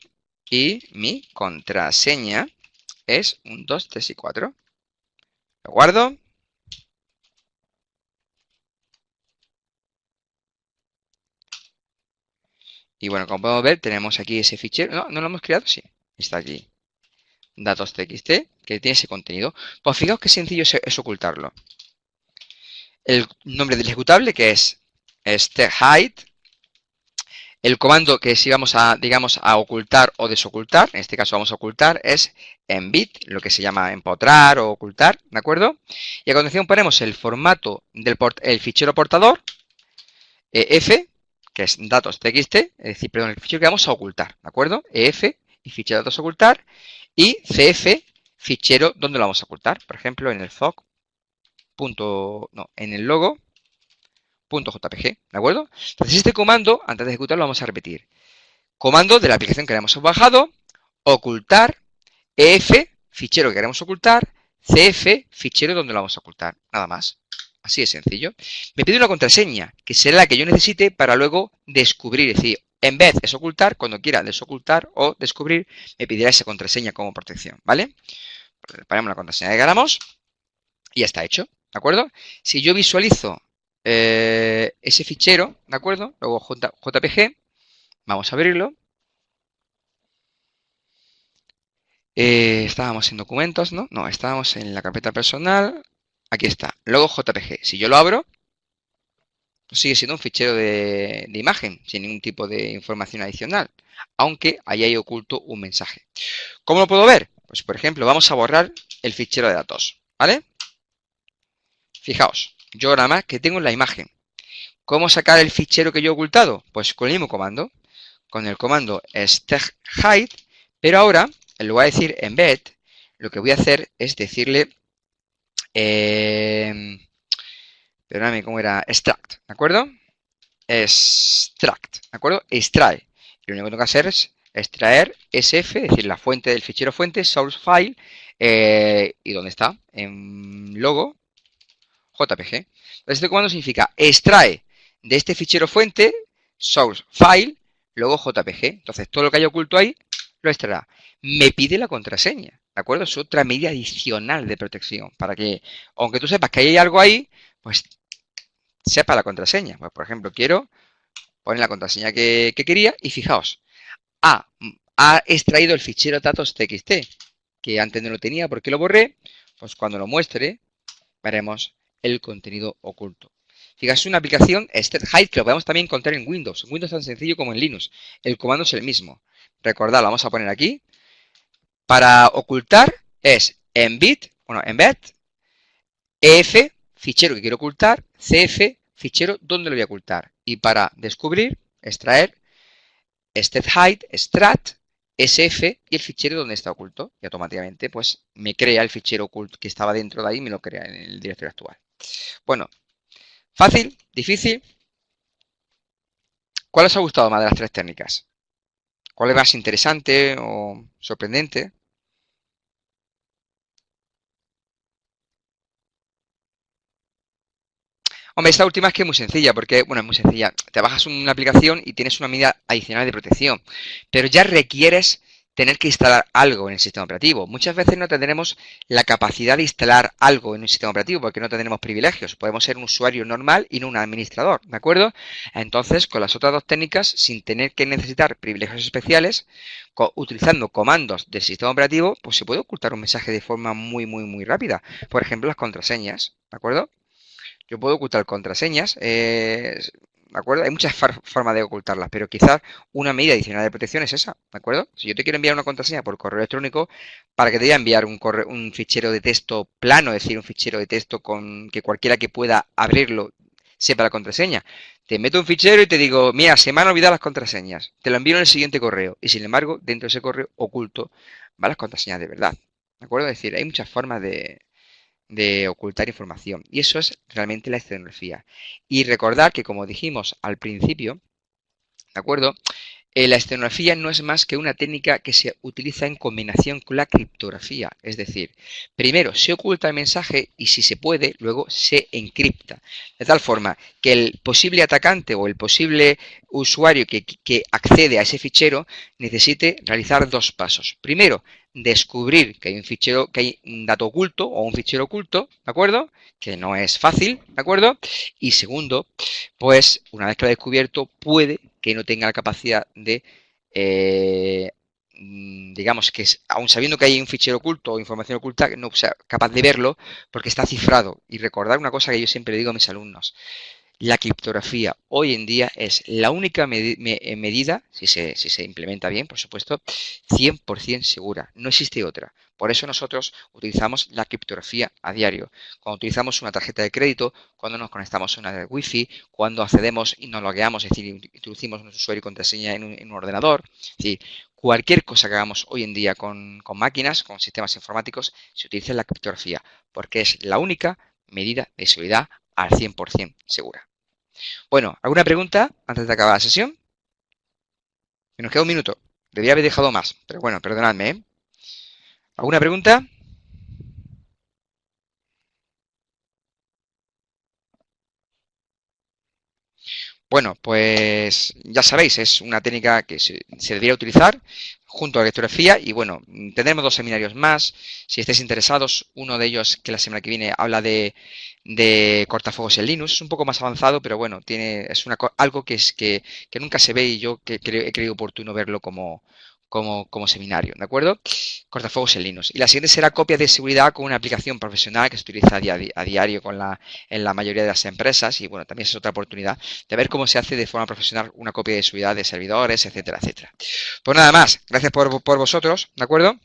y mi contraseña es 1, 2, 3 y 4. Lo guardo. Y bueno, como podemos ver, tenemos aquí ese fichero. ¿No lo hemos creado? Sí, está aquí. Datos TXT, que tiene ese contenido. Pues fijaos qué sencillo es ocultarlo. El nombre del ejecutable, que es StegHide. El comando que si vamos a, digamos, a ocultar o desocultar, en este caso vamos a ocultar, es embed, lo que se llama empotrar o ocultar, ¿de acuerdo? Y a continuación ponemos el formato del fichero portador, EF, que es datos TXT, es decir, perdón, el fichero que vamos a ocultar, ¿de acuerdo? EF y fichero datos ocultar, y CF, fichero donde lo vamos a ocultar, por ejemplo, en el en el logo, .jpg, ¿de acuerdo? Entonces este comando, antes de ejecutarlo, vamos a repetir. Comando de la aplicación que hemos bajado, ocultar, ef, fichero que queremos ocultar, cf, fichero donde lo vamos a ocultar, nada más. Así de sencillo. Me pide una contraseña, que será la que yo necesite para luego descubrir, es decir, en vez de ocultar, cuando quiera desocultar o descubrir, me pedirá esa contraseña como protección, ¿vale? Ponemos la contraseña que queramos y ya está hecho, ¿de acuerdo? Si yo visualizo ese fichero, ¿de acuerdo? Luego JPG, vamos a abrirlo. Estábamos en documentos, ¿no? No, estábamos en la carpeta personal. Aquí está, logo JPG. Si yo lo abro, pues sigue siendo un fichero de imagen, sin ningún tipo de información adicional, aunque ahí hay oculto un mensaje. ¿Cómo lo puedo ver? Pues, por ejemplo, vamos a borrar el fichero de datos, ¿vale? Fijaos, yo nada más que tengo la imagen. ¿Cómo sacar el fichero que yo he ocultado? Pues con el mismo comando, con el comando hide, pero ahora, en lugar de decir embed, lo que voy a hacer es decirle, perdóname, ¿cómo era? Extract, ¿de acuerdo? Extract, ¿de acuerdo? Extrae. Y lo único que tengo que hacer es extraer SF, es decir, la fuente del fichero fuente, source file, ¿y dónde está? En logo, JPG. Entonces, este comando significa extrae de este fichero fuente, source file, luego JPG. Entonces, todo lo que haya oculto ahí, lo extraerá. Me pide la contraseña, ¿de acuerdo? Es otra medida adicional de protección, para que, aunque tú sepas que hay algo ahí, pues sepa la contraseña. Pues, por ejemplo, quiero poner la contraseña que quería y fijaos, ha extraído el fichero datos.txt, que antes no lo tenía porque lo borré. Pues cuando lo muestre, veremos el contenido oculto. Fijaos, es una aplicación StatHide que lo podemos también encontrar en Windows. En Windows es tan sencillo como en Linux. El comando es el mismo. Recordad, lo vamos a poner aquí. Para ocultar es embed, ef, fichero que quiero ocultar, cf, fichero donde lo voy a ocultar. Y para descubrir, extraer, StatHide, extract, sf y el fichero donde está oculto. Y automáticamente pues me crea el fichero oculto que estaba dentro de ahí y me lo crea en el directorio actual. Bueno, fácil, difícil. ¿Cuál os ha gustado más de las tres técnicas? ¿Cuál es más interesante o sorprendente? Hombre, esta última es que es muy sencilla, porque, bueno, es muy sencilla. Te bajas una aplicación y tienes una medida adicional de protección, pero ya requieres tener que instalar algo en el sistema operativo. Muchas veces no tendremos la capacidad de instalar algo en un sistema operativo porque no tendremos privilegios. Podemos ser un usuario normal y no un administrador, ¿de acuerdo? Entonces, con las otras dos técnicas, sin tener que necesitar privilegios especiales, utilizando comandos del sistema operativo, pues se puede ocultar un mensaje de forma muy rápida. Por ejemplo, las contraseñas, ¿de acuerdo? Yo puedo ocultar contraseñas, ¿de acuerdo? Hay muchas formas de ocultarlas, pero quizás una medida adicional de protección es esa, ¿de acuerdo? Si yo te quiero enviar una contraseña por correo electrónico, para que te voy a enviar un fichero de texto plano, es decir, un fichero de texto con que cualquiera que pueda abrirlo sepa la contraseña. Te meto un fichero y te digo, mira, se me han olvidado las contraseñas, te lo envío en el siguiente correo, y sin embargo, dentro de ese correo oculto van las contraseñas de verdad, ¿de acuerdo? Es decir, hay muchas formas de ocultar información. Y eso es realmente la escenografía. Y recordar que, como dijimos al principio, ¿de acuerdo? La escenografía no es más que una técnica que se utiliza en combinación con la criptografía. Es decir, primero se oculta el mensaje y, si se puede, luego se encripta. De tal forma que el posible atacante o el posible usuario que accede a ese fichero necesite realizar dos pasos. Primero, descubrir que hay un fichero, que hay un dato oculto o un fichero oculto, ¿de acuerdo? Que no es fácil, ¿de acuerdo? Y segundo, pues una vez que lo ha descubierto, puede que no tenga la capacidad de, digamos que aun sabiendo que hay un fichero oculto o información oculta, no sea capaz de verlo porque está cifrado. Y recordar una cosa que yo siempre le digo a mis alumnos: la criptografía hoy en día es la única medida, si se implementa bien, por supuesto, 100% segura. No existe otra. Por eso nosotros utilizamos la criptografía a diario. Cuando utilizamos una tarjeta de crédito, cuando nos conectamos a una red Wi-Fi, cuando accedemos y nos logueamos, es decir, introducimos nuestro usuario y contraseña en un ordenador. Es decir, cualquier cosa que hagamos hoy en día con máquinas, con sistemas informáticos, se utiliza la criptografía, porque es la única medida de seguridad al 100% segura. Bueno, ¿alguna pregunta antes de acabar la sesión? Que nos queda un minuto. Debería haber dejado más, pero bueno, perdonadme, ¿eh? ¿Alguna pregunta? Bueno, pues ya sabéis, es una técnica que se debería utilizar junto a la lectografía y bueno, tendremos dos seminarios más. Si estáis interesados, uno de ellos que la semana que viene habla de cortafuegos en Linux, es un poco más avanzado, pero bueno, es algo que nunca se ve y yo he creído oportuno verlo como seminario, ¿de acuerdo? Cortafuegos en Linux. Y la siguiente será copia de seguridad con una aplicación profesional que se utiliza a diario en la mayoría de las empresas y bueno, también es otra oportunidad de ver cómo se hace de forma profesional una copia de seguridad de servidores, etcétera, etcétera. Pues nada más, gracias por vosotros, ¿de acuerdo?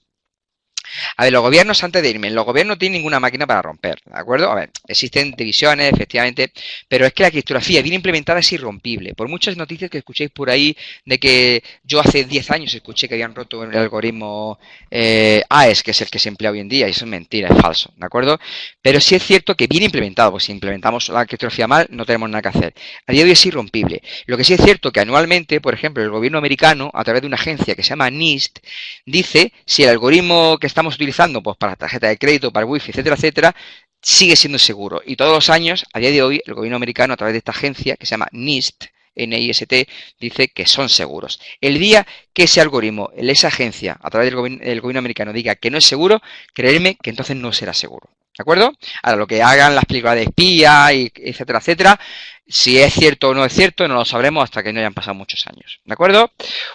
A ver, los gobiernos, antes de irme, los gobiernos no tienen ninguna máquina para romper, ¿de acuerdo? A ver, existen divisiones, efectivamente, pero es que la criptografía bien implementada es irrompible. Por muchas noticias que escuchéis por ahí de que yo hace 10 años escuché que habían roto el algoritmo AES, que es el que se emplea hoy en día, y eso es mentira, es falso, ¿de acuerdo? Pero sí es cierto que bien implementado, pues si implementamos la criptografía mal, no tenemos nada que hacer. A día de hoy es irrompible. Lo que sí es cierto que anualmente, por ejemplo, el gobierno americano, a través de una agencia que se llama NIST, dice si el algoritmo que estamos utilizando pues para tarjeta de crédito, para wifi, etcétera, etcétera, sigue siendo seguro. Y todos los años, a día de hoy, el gobierno americano, a través de esta agencia que se llama NIST, NIST, dice que son seguros. El día que ese algoritmo, esa agencia, a través del gobierno americano, diga que no es seguro, creerme que entonces no será seguro. ¿De acuerdo? Ahora, lo que hagan las películas de espía, y etcétera, etcétera, si es cierto o no es cierto, no lo sabremos hasta que no hayan pasado muchos años. ¿De acuerdo?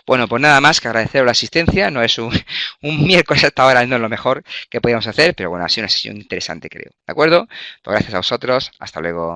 Bueno, pues nada más que agradeceros la asistencia. No es un miércoles hasta ahora, no es lo mejor que podíamos hacer, pero bueno, ha sido una sesión interesante, creo. ¿De acuerdo? Pues gracias a vosotros. Hasta luego.